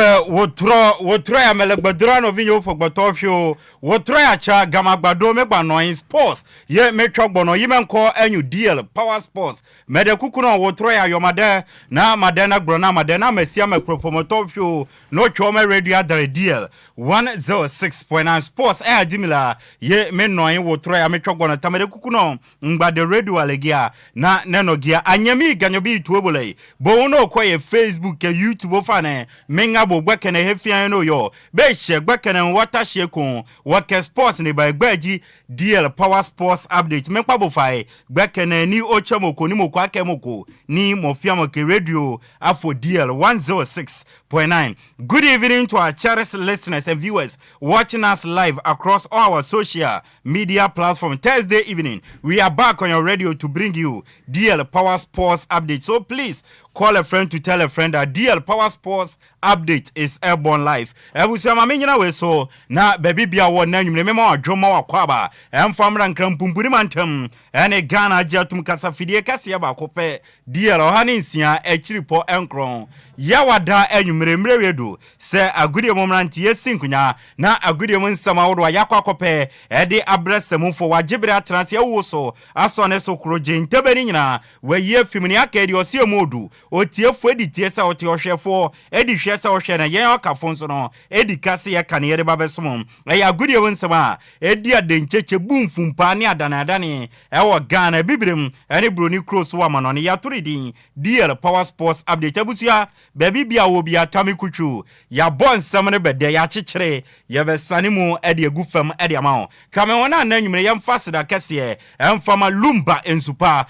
wotro ya melegbedra no vinyo fogboto hwo wotro ya cha gamagbado megba no sports ye metwogbo no yimenko anyu DL Power Sports mede kuku no wotro ya yomade na madena grona madena mesia mekropomoto hwo no chome radio adre DL 106.9 sports adimila ye menno yin wotro ya metwogbo no tamede kuku no ngbade radio alegia na nenogia anyami ganyobi tuobole bo no koye Facebook ke YouTube fane menga bo gbekene hefia no yo be she gbekene wata shekun wake sports ni ba gbaji DL Power Sports update menpa bo fai gbekene ni ochemoko ni moko akemoko ni mofiamo ke radio afo DL 106.9. Good evening to our cherished listeners and viewers watching us live across all our social media platforms. Thursday evening we are back on your radio to bring you DL Power Sports update, so please call a friend to tell a friend that DL Power Sports update is airborne live. Ebusama menyina we so na baby bia won na nwumre mema adwoma wakwaba emfamra nkram pumpuri mantem ene Ghana jatum kasafidie kase ba kope DL ohane nsia akiripo enkron yawada enwumre mrewedo se agudie momranti yesinkunya na agudie monsama wodo yakwa kope ede abresemfo wagibre atranse wo so asone so kroje ntebeni nyina we ye fimni akedi osie modu otiefo editie sa otiohwefo edi hwesa ohwe na yen okafo nso no edi kase ye kane yede babesom ya agudie wonsama edi adencheche bumfumpa ne adanadane ewo Ghana bibrem ene broni cross wa manone ya turidi DL Power Sports update abusia baby bia wo bia tami kuchu ya bon samne bede ya chichere ya besane mu ede agufam ede amawo kame wona na nwumre yam fasida kase emfama Lumba ensupa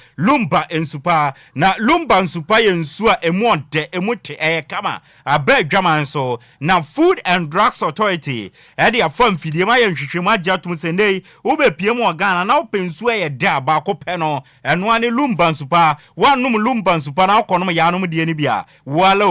na Lumba ensupa ye nsu a emonde emote kama abadwama nso na Food and Drugs Authority ede afam fidie ma ye nhwehwemu ajatum sendei wo be pie mu Ghana na opensu ye da ba ko pe no eno ane Lumba ensupa wanum Lumba ensupa na akonom ya anum de ni bia wala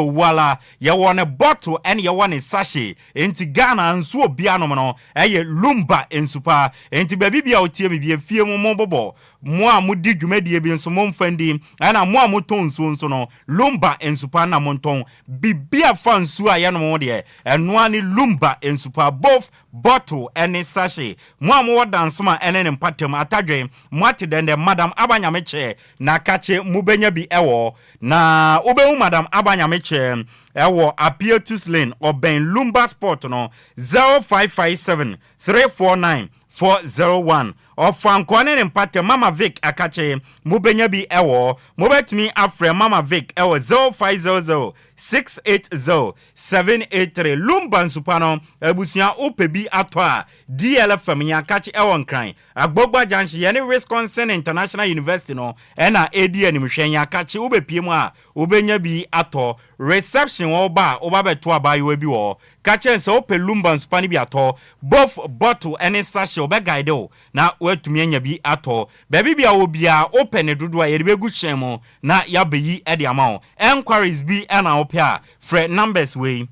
ye wone bottle and ye wone sachet enti Ghana nsu obi anom no eye Lumba ensupa enti baby bia otie me bia fie mu mobobo mo a mudi dwumadie bi nso momfandi ana mo a moton nso no Lumba ensupa na monton bibia fa nsu a ye no de eno ani Lumba ensupa both bottle and sachet mo a mo wodanso ma ene ne mpatem atadwen mo atedende madam abanyameche na kache mubenya bi ewo na obehu madam abanyameche ewo Apietus Lane oben Lumba Sport no 0557 349 401 Ofankwane nempate Mama Vic akache mubenya bi ewo mubetumi afre Mama Vic ewo 0500 680-783 Lumba nsupano ebusia opebi atwa DLFM nyakachi ewon kran agbogba janshi ye ne Wisconsin International University no na edi animhwe nyakachi obepiem a obenya bi ato reception oba beto abayo bi wo kache se ope Lumba nsupani bi ato both bottle ene sachet obe guide o na watumi anya bi ato baby bia obia open dodo a ye begu hyenmo na ya beyi e de ama Enquiries bi na opia Fred numbers way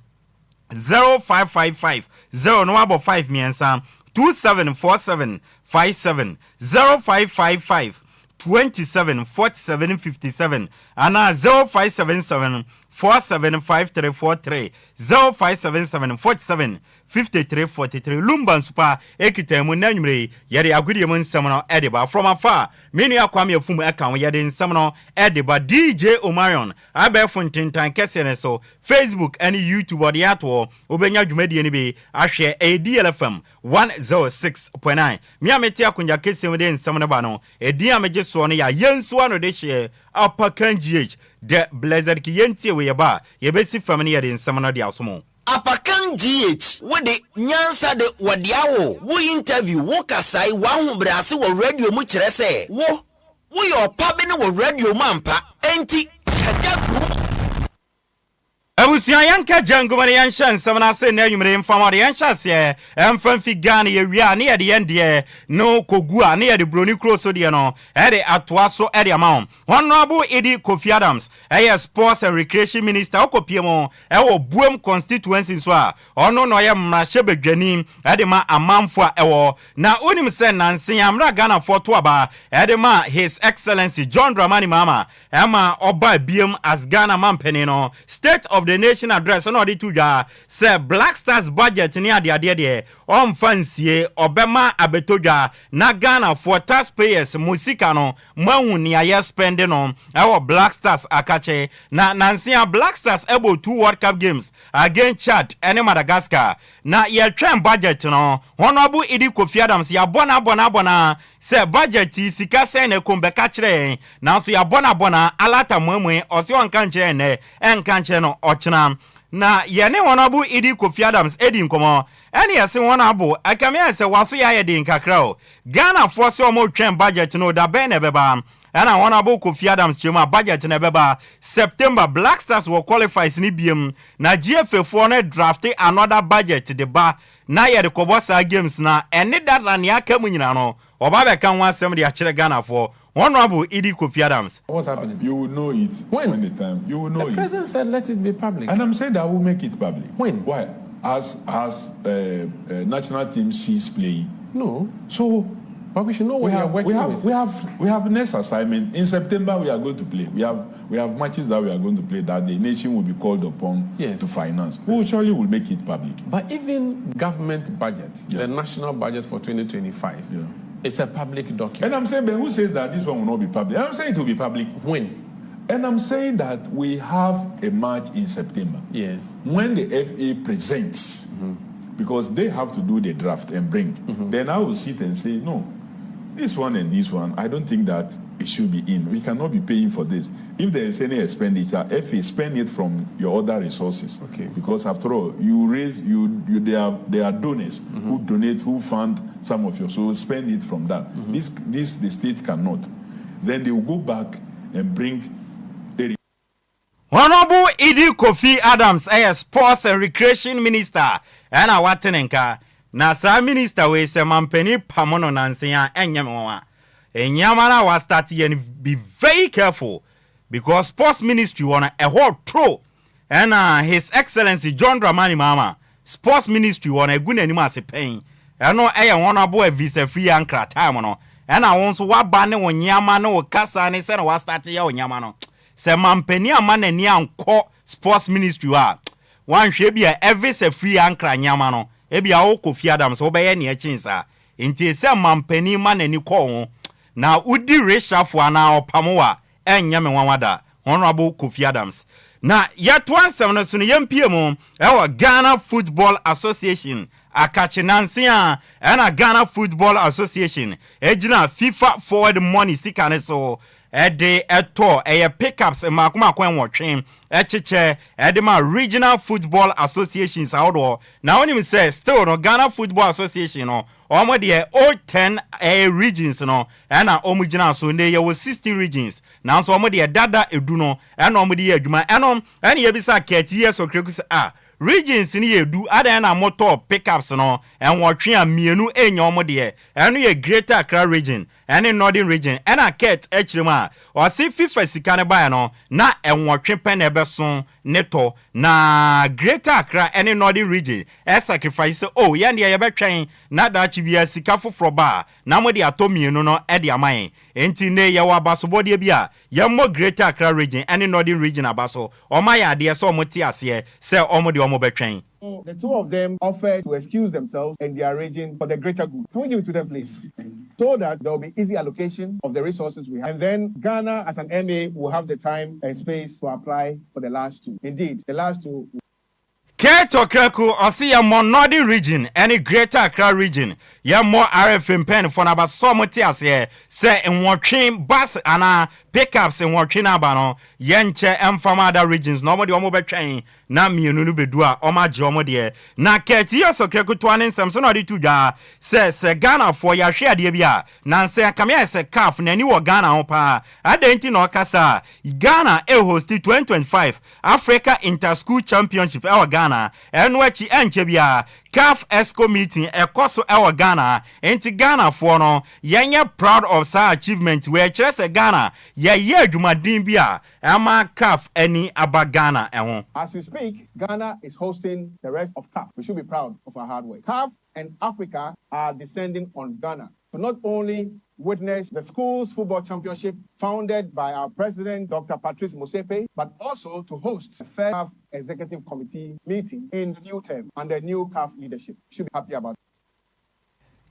0555 0 no abo 5 miensa 274757 0555 274757 ana 0577 475343 0577 475343 Lumba super ekitemu nanwure yere agudie mu nsem no edeba from afar menu akwam yafum eka wo yede nsem no edeba DJ Omarion abefun tintan kese ne so Facebook and YouTube odi ato obenya dwumadi ni bi ahwe DLFM 106.9 mi ameti akunja kese mu de nsem no ba no edi amege so no ya yensu ano de hye Apakan GH the blessed ki yentie we yeba yebesi family yede nsem no de asomo Apakan GH wode nyansa de wadiawo wo interview wo kasai wa hobrase wo radio mu kire se wo yo pabe ne wo radio mampa enti kadagu Abusia yanka jango mane yansha nsam na se na anwumre mfamade yansha se emfam fi Ghana ye wi ane ye de yende no kogu ane ye de broni kroso de no e de atoa so e de amount honorable Edi Kofi Adams sports and recreation minister okopiemo e wo buem constituency so a ono no ye mrahye badwani e de ma amamfo a ewo na onim se nansen amra Ghana foto aba e de ma his excellency John Dramani Mahama e ma oba biem as Ghana mampeni no state of the nation address no de tuja say Black Stars budget ni ade de on fancy obema abetodwa na Ghana for taxpayers musika no mahu ni aye spend no our Black Stars akache na nansia Black Stars able 2 World Cup games against Chad and Madagascar na ye tren budget no honorable Edi Kofi Adams ya bona say budget sika sen e kombeka kire na so ya bona alata mwemwe osi onka kire ne enka kire no na yene honorable Edi Kofi Adams edi nkomo ene yese honorable akame se waso ya yedi nkakra o Ghana force omo twen budget no da ben e beba ana honorable Kofi Adams chema budget na beba September Black Stars will qualify ni biem na GFA4 na draft another budget de ba na yede kobosa games na ene data ne aka mu nyina no oba be kan wansem de akire Ghana for honorable Edi Kofi Adams. What's happening? You will know it when the time. You will know it. The president said let it be public. And I'm saying that we'll make it public. When? Why? As national team cease playing. No. So, but we should know what we have next assignment. In September we are going to play. We have matches that we are going to play that the nation will be called upon to finance. We surely will make it public. But even government budget, the national budget for 2025. Yeah. It's a public document. And I'm saying, but who says that this one will not be public? I'm saying it will be public. When? And I'm saying that we have a match in September. Yes. When the FA presents, because they have to do the draft and bring, then I will sit and say, no, this one and this one, I don't think that it should be in. We cannot be paying for this. If there is any expenditure, FA spend it from your other resources. Okay. Because after all, there are donors who donate, who fund some of your, so spend it from that. This the state cannot. Then they will go back and bring. Honorable Edi Kofi Adams, sports and recreation minister, and a watenenka. Na sa minister we se mampeni pamono nansia enyamwa. Enyamana was starting and be very careful because sports ministry wanna a whole throw. And his excellency John Dramani Mahama, sports ministry wanna a good anima se pain. And no honorable visa free ankra time no. And I want to what banne on yamano or kasa and sen was starting ya yamano. Se mampeni a man and yan ko sports ministry wa. One should be every se free ankra yamano. Ebi a Kofi Adams obeye ne chinsa enti se mampani ma nani ko na udi reshafu ana opamoa enye me wanwada honorable Kofi Adams na yet one seven so ne yampie mu e Ghana Football Association akache nansia and a Ghana Football Association ejina FIFA forward money sikane so ede eto pickups makuma kwen wotwen echeche ede ma regional football associations awdo na onim say still no Ghana Football Association no omo de all 10 regions no na omugina so ne ye 60 regions na so omo de dada edu no na omo de adwuma enom ene ye bisa keti years okreku say regions ni edu ada na motor pickups no enwotwe amienu enya omo de eno ye Greater Accra region ene Northern region ena ket echirima o si FIFA sika ne ba no na enwotwe pen ebeso neto na Greater Accra ene Northern region sacrifice ye ndia ye betwen na da chibia sika foforo ba na mo de atomienu no e de aman enti ne ye wa baso de bia ye mo Greater Accra region ene Northern region abaso o ma ya de so mo ti ase se o mo de o mo betwen. The two of them offered to excuse themselves and their region for the greater good. Can we give it to them, please? So that there will be easy allocation of the resources we have. And then Ghana as an MA will have the time and space to apply for the last two. Indeed, the last two. Keto Kreku osi ya mo Northern region any Greater Accra region ya mo RFM pen for na ba so mo ti ase se enwotwen bus ana pickups enwotwen na ba no yenche emfama other regions no mo de omo betwen na mienu no bedu a oma je omo de na keti yeso Kreku to anen sem so na de tudwa se Ghana for ya hwe ade bia na se kamia se CAF na ni wo Ghana ho pa adenti na okasa Ghana host 2025 Africa Inter-School Championship Ghana enwechi enche bia CAF ESCO meeting ekoso Ghana enti Ghana for no yenye proud of sa achievement we chere Ghana ye adwumadin bia ama CAF any aba Ghana ehon. As we speak, Ghana is hosting the rest of CAF. We should be proud of our hard work. CAF and Africa are descending on Ghana to not only witness the schools football championship founded by our president, Dr. Patrice Motsepe, but also to host the first CAF executive committee meeting in the new term under new CAF leadership. Should be happy about it.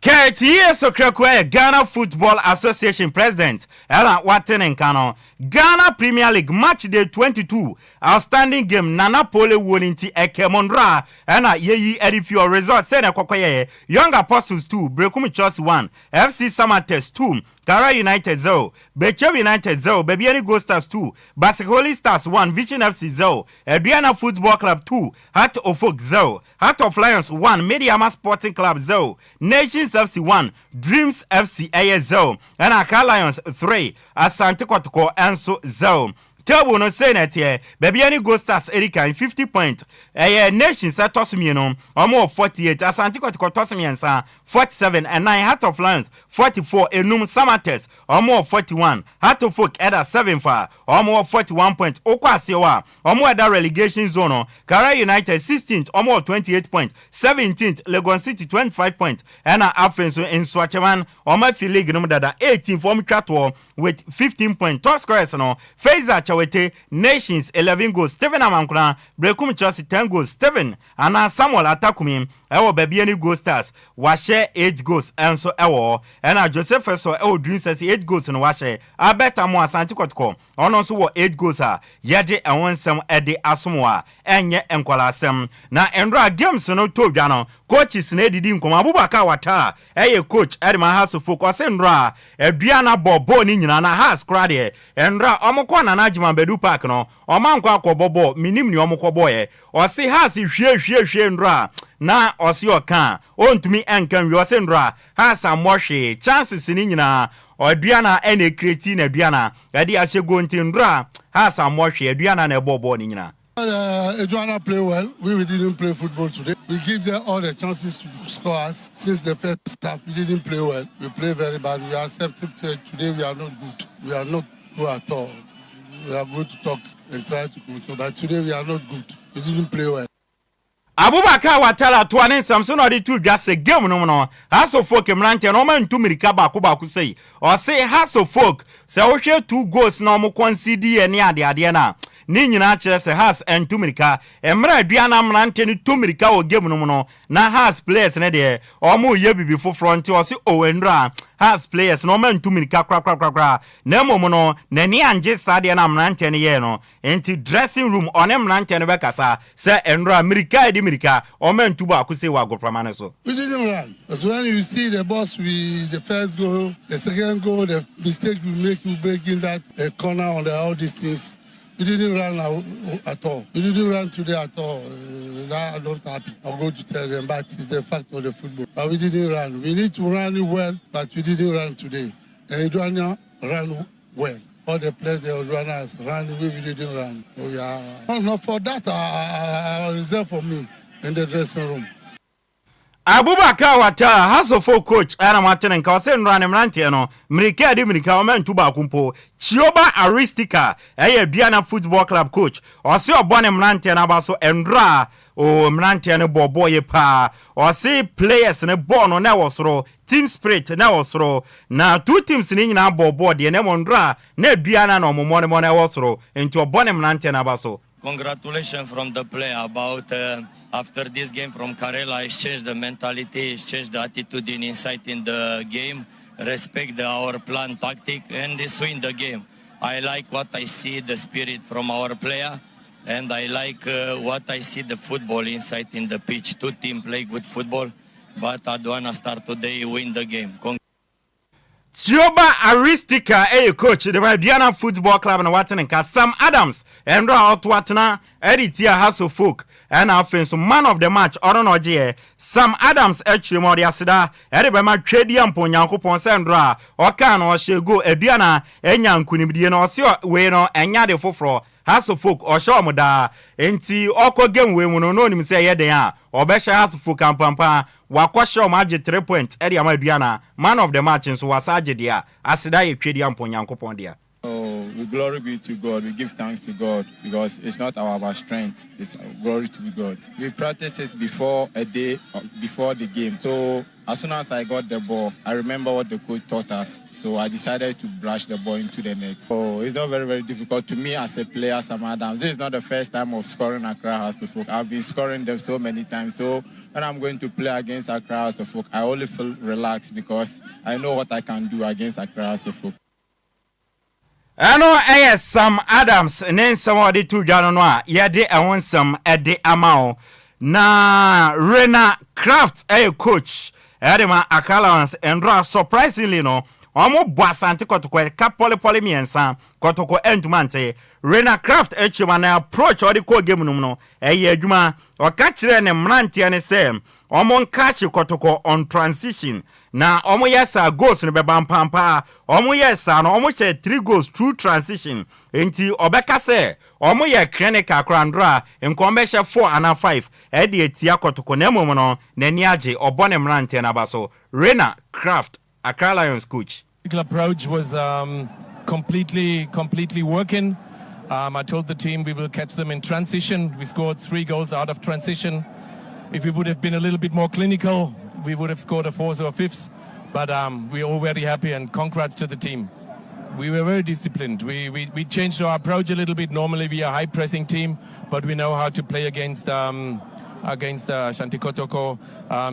KTS Okrekwe Ghana Football Association President Ella Waten Nkano Ghana Premier League Match Day 22 outstanding game Nana Pole Woninti Ekemondra ena yeyi edifio result say na kwakwaye Young Apostles 2 Brekumi Chelsea 1 FC Samates 2 Kara United 0 Bechew United 0 Bebiani Gold Stars 2 Basikoli Stars 1 Vision FC 0 Adriana Football Club 2 Heart of Oak 0 Heart of Lions 1 Mediama Sporting Club 0 Nations FC 1 Dreams FC 0 and Accra Lions 3 Asante Kotoko Enso 0 Table no say that here baby any Gold Stars Erika 50 points Nations Tosumi no almost 48 Asante Kotoko Tosumi 47 and 9 Heart of Lions 44 Enum Samates almost 41 Heart of Folk Eda 7 for almost 41 points Okwasewa almost at relegation zone Kara United 16th almost 28 points 17th Legon City 25 points and Afenso in Swacheman almost league no dada 18 for Mchato with 15 points top scorers no Faiza Chawete Nations 11 goals Steven Amankuna Brekumi Chelsea 10 goals Steven and Samuel Atakumi ewo baby any Gold Stars washe 8 goals and so ewo and Joseph so ewo Dream says 8 goals no washe abeta mo Asante Kotoko ono so wo 8 goals a yede ewonsem ede asomwa enye enkwala na endra games no to dwa no coaches na edidi nkoma Abubakar Wata eye coach Edma Haso focus endra aduana bobo ni nyina na has crade endra omko na najima bedu park no omankwa akobobo minim ni omko boye o se has hwie endra na osi oka ontumi enkan wi osi ndra has amohwe chances ni nyina aduana ene create na aduana ade achego ntindra has amohwe aduana na bobo ni nyina. Adwoa play well. We didn't play football today. We give them all the chances to score us. Since the first half, we didn't play well. We play very bad. We accept it. Today we are not good. We are not good at all. We are going to talk and try to control. But today we are not good. We didn't play well. Abubakar Watala to an Samson or the two just a game no Hasso folk emrante no man to Mirika Baku say or say Hasso folk so 2 goals no mo concede any ade na ni nyina kyerɛ sɛ has and tumirika emra aduana mrante ni tumirika o game no no na has players ne de omo ye bibi foforo nti o se owendra has players no man tumirika kra na momo no nani anje sade na mrante ne ye no enti dressing room one mrante ne bekasa se enra mirika edi mirika o man tuba akuse wa agopama ne so. We didn't run. Because when you see the boss with the first goal, the second goal, the mistake we make, you break in that corner on the all these things. We didn't run at all. We didn't run today at all. I'm not happy. I'll go to tell them, but it's the fact of the football. But we didn't run. We need to run well, but we didn't run today. And Adwoa ran well. All the players, the runners ran the way we didn't run. Oh, yeah. No, for that, I reserve for me in the dressing room. Abubakar wata hasofo coach ana matene nka ose nrane mrante no mrika di mrika o mentu ba kumpo Chioba Aristika Diana Football Club coach ose obone mrante na baso endra o mrante ne bobo ye pa ose players ne ball no na wosoro team spirit na wosoro na two teams ni nyina bobo de ne mondra na Diana no momone mo na wosoro enti obone mrante na baso. Congratulations from the player about after this game from Karela. It's changed the mentality, it's changed the attitude and insight in the game, respect our plan, tactic, and this win the game. I like what I see, the spirit from our player, and I like what I see, the football inside in the pitch. Two teams play good football, but Adwoa start today, win the game. Chioba Aristika coach the Diana Football Club na watenenka Sam Adams and Otwatna editia Hasso Folk and offense man of the match Adwoa Agyei Sam Adams Echimodi asida edebema twediam po Nyankopon sendra oka na o shego Diana enya nkunimdie na ose we no enya de foforo Hasso Folk o show moda enti okọ game we mu no nim se yeden a obehye Hasso Folk ampampa wakosho maje 3 points edi Diana man of the match so wasaje dia asida ye twediam po Nyankopon dia. We glory be to God. We give thanks to God because it's not our strength. It's glory to God. We practiced this before a day, before the game. So as soon as I got the ball, I remember what the coach taught us. So I decided to brush the ball into the net. So it's not very, very difficult to me as a player, Sam Adams. This is not the first time of scoring Accra House of Folk. I've been scoring them so many times. So when I'm going to play against Accra House of Folk, I only feel relaxed because I know what I can do against Accra House of Folk. Ano Sam Adams nen somebody to Janonwa yede ewonsam ede amao na Rena Craft coach edema Akalans endra surprisingly no omo boasante kotoko ka poli miensa kotoko entumante Rena Craft echima na approach odi ko game no adwuma o ka kire ne mrante ne se omo nkachi kotoko on transition na omo yesa goals no beba mpampa omo yesa no omo che 3 goals through transition enti obeka se omo ye clinical crandra enkombe she 4 and 5 edi etia kotoko na mom no nani age obone mrante na baso Rena Craft Accra Lions coach. The approach was completely working. I told the team we will catch them in transition. We scored 3 goals out of transition. If we would have been a little bit more clinical, we would have scored a 4th or 5th. But we're all very happy and congrats to the team. We were very disciplined. We changed our approach a little bit. Normally we are a high pressing team, but we know how to play against Shanti Kotoko.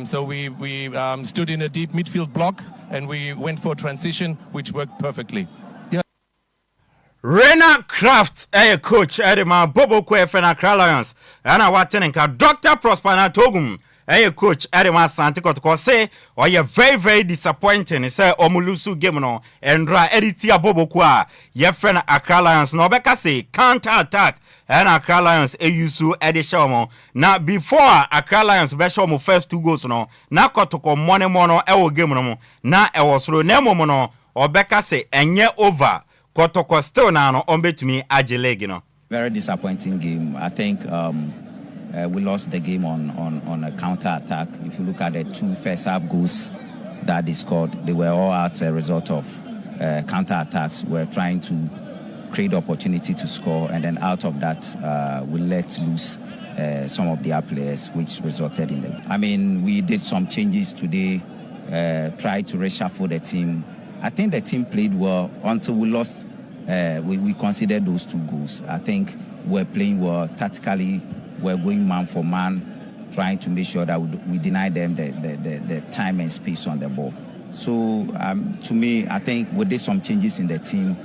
So we stood in a deep midfield block and we went for transition, which worked perfectly. Rena Craft coach edema Bobo Kwefe Accra Lions ana watenenka Dr. Prosper Togum coach edema Sante Kotoko say very very disappointing say omulusu game no endra editia Bobo Kwa ye friend Accra Lions no beka say counter attack and Accra Lions yusu edishomo na before Accra Lions be show mo first 2 goals no na Kotoko money mono game no na ewosro na momo no obeka say enye over Kotoko still now on betumi Agyei leg, Very disappointing game. I think we lost the game on a counter attack. If you look at the 2 first half goals that they scored, they were all as a result of counter attacks. We're trying to create opportunity to score, and then out of that, we let loose some of their players, which resulted in them. I mean, we did some changes today, tried to reshuffle the team. I think the team played well until we lost. We considered those 2 goals. I think we're playing well tactically. We're going man for man, trying to make sure that we deny them the time and space on the ball. So to me, I think we did some changes in the team,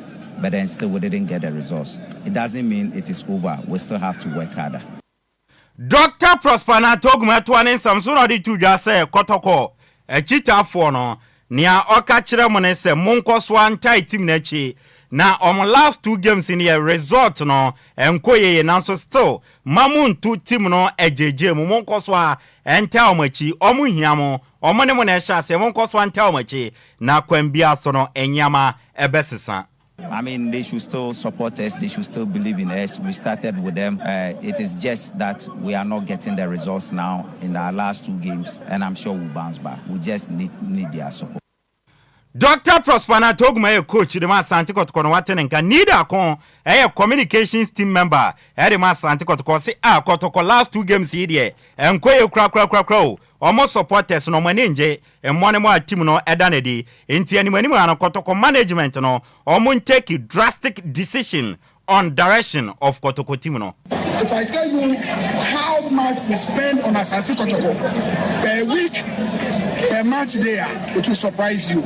but then still we didn't get the results. It doesn't mean it is over. We still have to work harder. Dr. Prospana Togma Twanin Samson Odi Tuja say Kotoko a cheetah for no near Oka Chiremone say Monkos one tight team nechi. Now on last 2 games in the result no Enquires and so still Mamun 2 team no Agyei Monkos wa enta omachi omu hiamo omone monesha se Monkos wa enta omachi na kwambia so no enyama ebesisa. I mean, they should still support us. They should still believe in us. We started with them. It is just that we are not getting the results now in our last 2 games, and I'm sure we'll bounce back. We just need their support. Dr. Prospana Togma, coach, the man Santico Konowaten and Canida Con, a communications team member, Edema Santico Kosi, Kotoko last 2 games here, and Quayo Crow. Almost supporters no maninje and one more team no edanedi inti any many man Kotoko management no or take a drastic decision on direction of Kotoko team no. If I tell you how much we spend on Asante Kotoko per week, per match there, it will surprise you.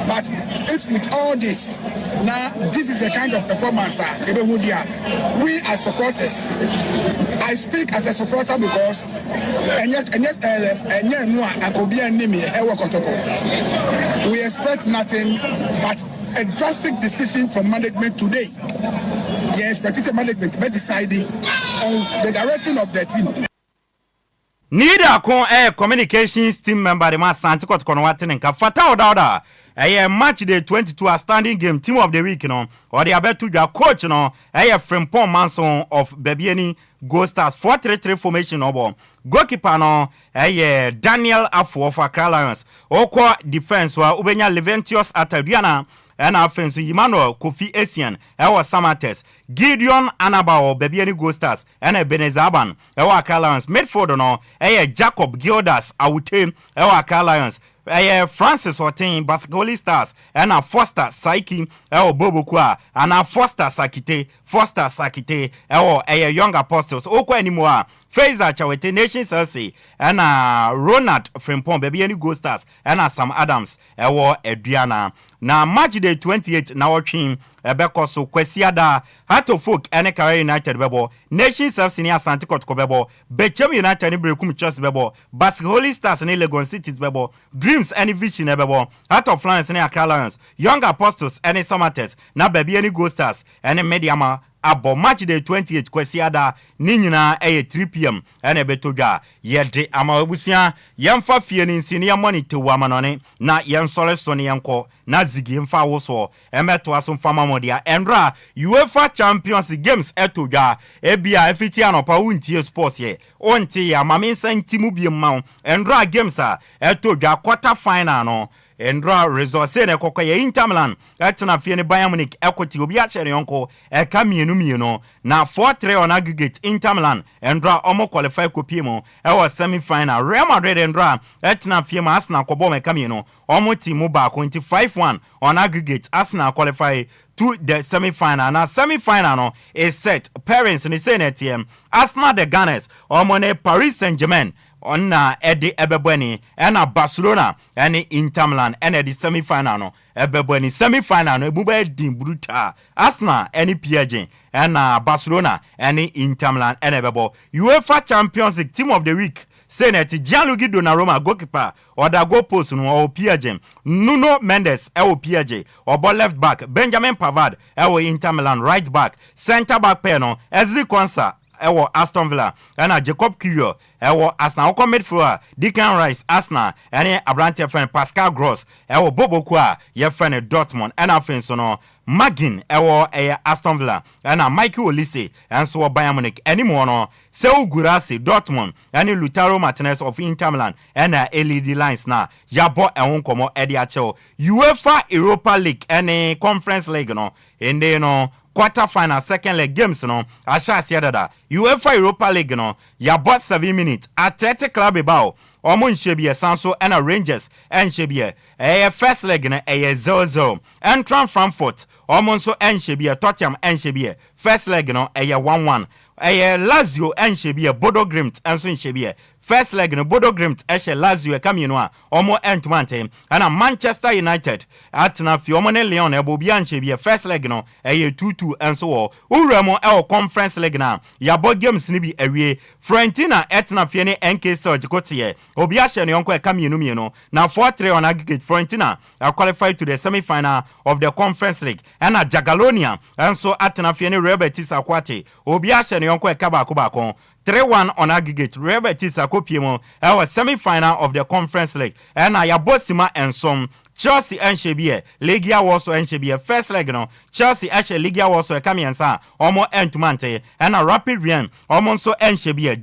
But if with all this, now this is the kind of performance we as supporters. I speak as a supporter because we expect nothing but a drastic decision from management today. The expected management by deciding on the direction of the team. Neither con communications team member the man Santico Konowaten and Kafata Oda. A match day 22 a standing game team of the week no or the abetu your coach no a Frimpong Manson of Bebiani Go Stars 4-3-3 formation obo goalkeeper no a Daniel Afo of Accra Lions okwa defense wa ubenya Leventius Ataduana and offense Emmanuel Kofi Essien ewa Samates Gideon Anabao Bebiani Go Stars and a Benezaban ewa Accra Lions midfield no a Jacob Gildas Awute ewa Accra Lions Francis Otin Basketball Stars and a Foster Saiki Bobokua and a Foster Sakite a young apostles okwa anymore Fraser Chawete Nation Chelsea and a Ronald Frimpong baby any Go Stars and a Sam Adams Adriana na match day 28 na watching ebeko so kwesiada Hato Folk and Career United bebo Nation Chelsea ni Asante Kotoko bebo Bechem United ni Brekum Chelsea bebo Basketball Stars ni Legon Cities bebo Dreams any Vision bebo Heart of Lions ni Accra Lions Young Apostles any Samates na baby any Go Stars any Mediama abo match day 28 kwesiada ni nyina 3 p.m. ene betodwa yede amabusia yemfa fie ni nsi ne monitor wa manone na yensole so ne yenko na zigi mfa woso emeto aso mfa mamodia endra UEFA Champions Games etodwa ebia efiti anopa wuntie sports ye onti ya maminsa ntimu biemma endra games a etodwa quarter final no Endra resource ne kokoye Inter Milan etna fie ne Bayern Munich equity obi a chere yonko eka mienu na 4-3 on aggregate Inter Milan Endra omo qualify kopie ewa semi final Real Madrid Endra etna fie ma Arsenal kobo meka mienu omo team ba 25-1 on aggregate Arsenal qualify to the semi-final. Now semi-final no is set. Parents ni say netiem Arsenal the Gunners omo ne Paris Saint-Germain on Eddie Ebebweni and Barcelona and Inter Milan and the semi-final no Ebebweni semi-final no ebube din brutal Arsenal and PSG and Barcelona and Inter Milan and Ebebo UEFA Champions League team of the week Senate Gianluigi Donnarumma goalkeeper or the goal post no or PSG Nuno Mendes or PSG or ball left back Benjamin Pavard or Inter Milan right back center back pair no Ezri Konsa ewo Aston Villa and Jacob Kiwior ewo Arsenal ko midfielder Declan Rice Arsenal and Abrante friend Pascal Gross ewo Bobokua ye friend Dortmund and afenso no Magin ewo Aston Villa and Michael Olise and so Bayern Munich anymore no Seu Gurasi Dortmund and Lautaro Martinez of Inter Milan and LED lines na yabo ewon komo ediacho UEFA Europa League and Conference League no ende no quarter final second leg games no asha siadada UEFA Europa League no ya bought 7 minutes Athletic Club Bilbao omo nhebie sanso and Rangers nhebie first leg na 0-0 Entram Frankfurt omo nso nhebie Tottenham nhebie first leg no 1-1 Lazio nhebie Bodo Glimt enso nhebie first leg no Bodo Glimt Lazio kamino a omo entmante ana Manchester United atna fi omo ne Lyon ebobia nhebie first leg no 2-2 enso wo uremo conference leg na yabo games ni bi awie Fiorentina etna fi ne NK Surge kotie obi ahye ne yonko kamino na 4-3 on aggregate Fiorentina qualified to the semi-final of the conference league ana Jagalonia enso atna fi ne Real Betis akwate obi ahye ne yonko kabako 3-1 on aggregate. Real Betis akopiem our semi-final of the conference league. And Ayabosima and some Chelsea and Shebie, Legia Warsaw and Shebie first leg no. Chelsea actually Legia Warsaw kamiansa omo entumante and a Rapid Vienna omonso and Shebie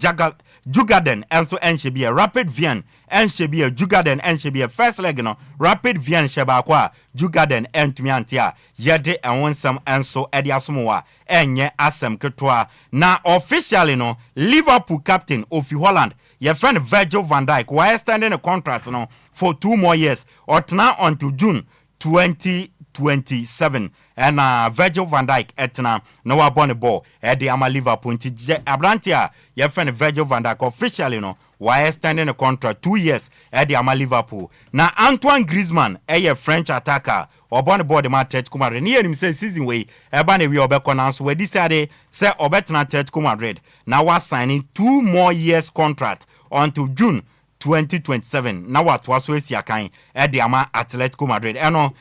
Jugaden and so and Shebie Rapid Vienna and Shebie Jugaden and Shebie first leg no. Rapid Vienna Shebakwa Jugaden and Tumiantia yede and won some and so Ediasmoa enye asem ketwa na officially no Liverpool captain of Holland your friend Virgil van Dijk why extending a contract no for 2 more years or now until June 2027 and Virgil van Dijk etna no wa born ball e de ama Liverpool nti Abrantia your friend Virgil van Dijk officially no why extending a contract 2 years e de ama Liverpool na Antoine Griezmann your French attacker Obon board ma Atletico Madrid ni enim say season way eba na wi obekọ na so we decide say obetna Atletico Madrid na was signing 2 more years contract until June 2027 na what was we sia kan e de ama Atletico Madrid eno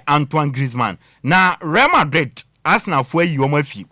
Antoine Griezmann na Real Madrid Arsenal fo yi o mafi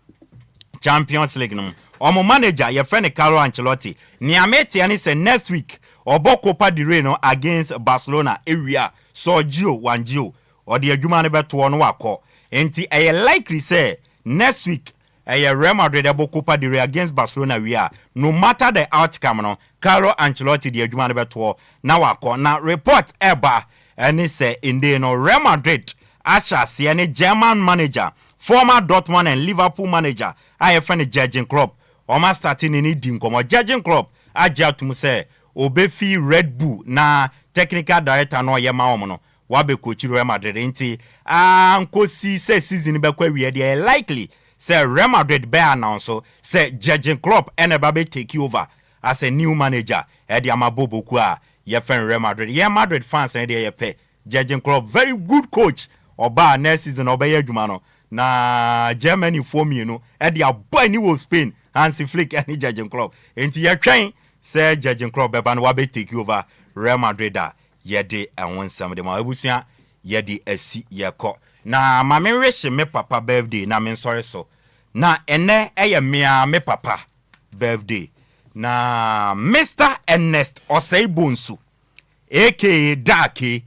Champions League no omo manager your friend Carlo Ancelotti ni amete ani say next week obo Copa del Rey no against Barcelona area so Gio Wangio or the adwuma ne beto no akọ enti likely say next week Real Madrid abo Copa del Rey against Barcelona we are no matter the outcome no Carlo Ancelotti the adwuma ne beto na wakọ na report eba and say in the no Real Madrid asha se any German manager former Dortmund and Liverpool manager IFN Jurgen Klopp o ma starting ni di nkomo Jurgen Klopp ajatum say obefi Red Bull na technical director no ye ma omo no wabe coach Real Madrid nti nkosi say season be kwa wie dey likely say Real Madrid be announce say Jurgen Klopp eneba be take over as a new manager e dey amaboboku a ye fan Real Madrid ye Madrid fans e dey ye pe Jurgen Klopp very good coach oba next season obey adwuma no na Germany for me no e dey aboy ni wo Spain Hansi Flick and Jurgen Klopp nti ye twen say Jurgen Klopp be ban wabe take over Real Madrid yede enwon sam de ma abusia yede asi yeko na ma me wish me papa birthday na me sorry so na ene me papa birthday na Mr. Ernest Oseibonsu aka Dake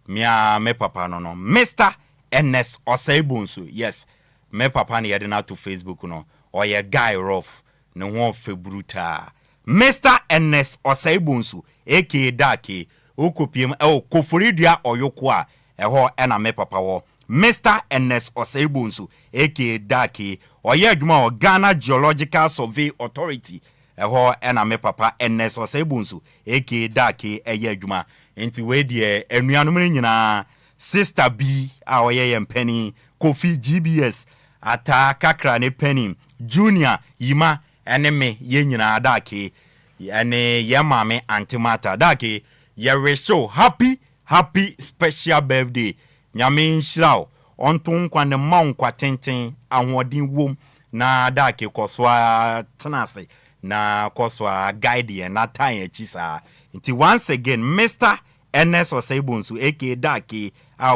me papa no Mr. Ernest Oseibonsu yes me papa ne yede na to Facebook no or ye guy rough no ho februta Mr. Ernest Oseibonsu aka Dake okopiem koforidua oyoko a eho ena me papa wo Mr. Ernest Oseibonsu aka Dake oye adwuma o Ghana Geological Survey Authority eho ena me papa Ernest Oseibonsu aka Dake eye adwuma enti we de anuanom nyina sister B a oye yempani Kofi GBS ata kakra ne penny junior yima ene me ye nyina Dake ene ye mame antimata Dake ye show happy special birthday nyame nhyiraw onton kwa ne ma nkwa tenten ahoden wom na Dake koswa tenase na koswa guide na tan achisa nti once again Mr. Ernest Oseibonsu aka Dake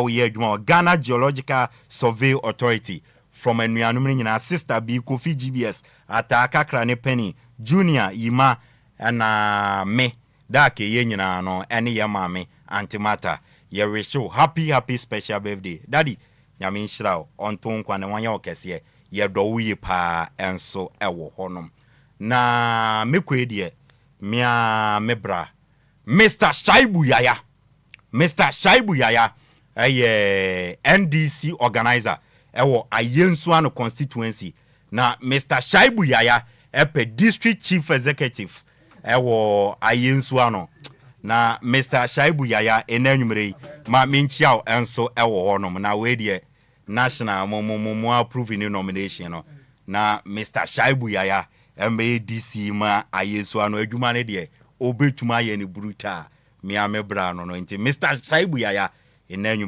ye adwuma Ghana Geological Survey Authority from anuanom nyina sister B Kofi GBS ataka kra ne penny junior yima na me Dake ye nyina no ene ye mame antimata ye wish you happy special birthday daddy nyame nhyiraw onton kwa ne wanya okese ye dowuye pa enso ewo honom na mekwedie mia mebra Mr. Shaibu Yaya NDC organizer ewo ayensu ano constituency na Mr. Shaibu Yaya district chief executive ewo ayensu ano na Mr. Shaibu Yaya enanumere ma menchiao enso ewo honom na we de national mo approve ni nomination no na Mr. Shaibu Yaya MADC ma ayesu ano adwuma ne de obetuma ye ne bruta me amebra no nti Mr. Shaibu Yaya enanumere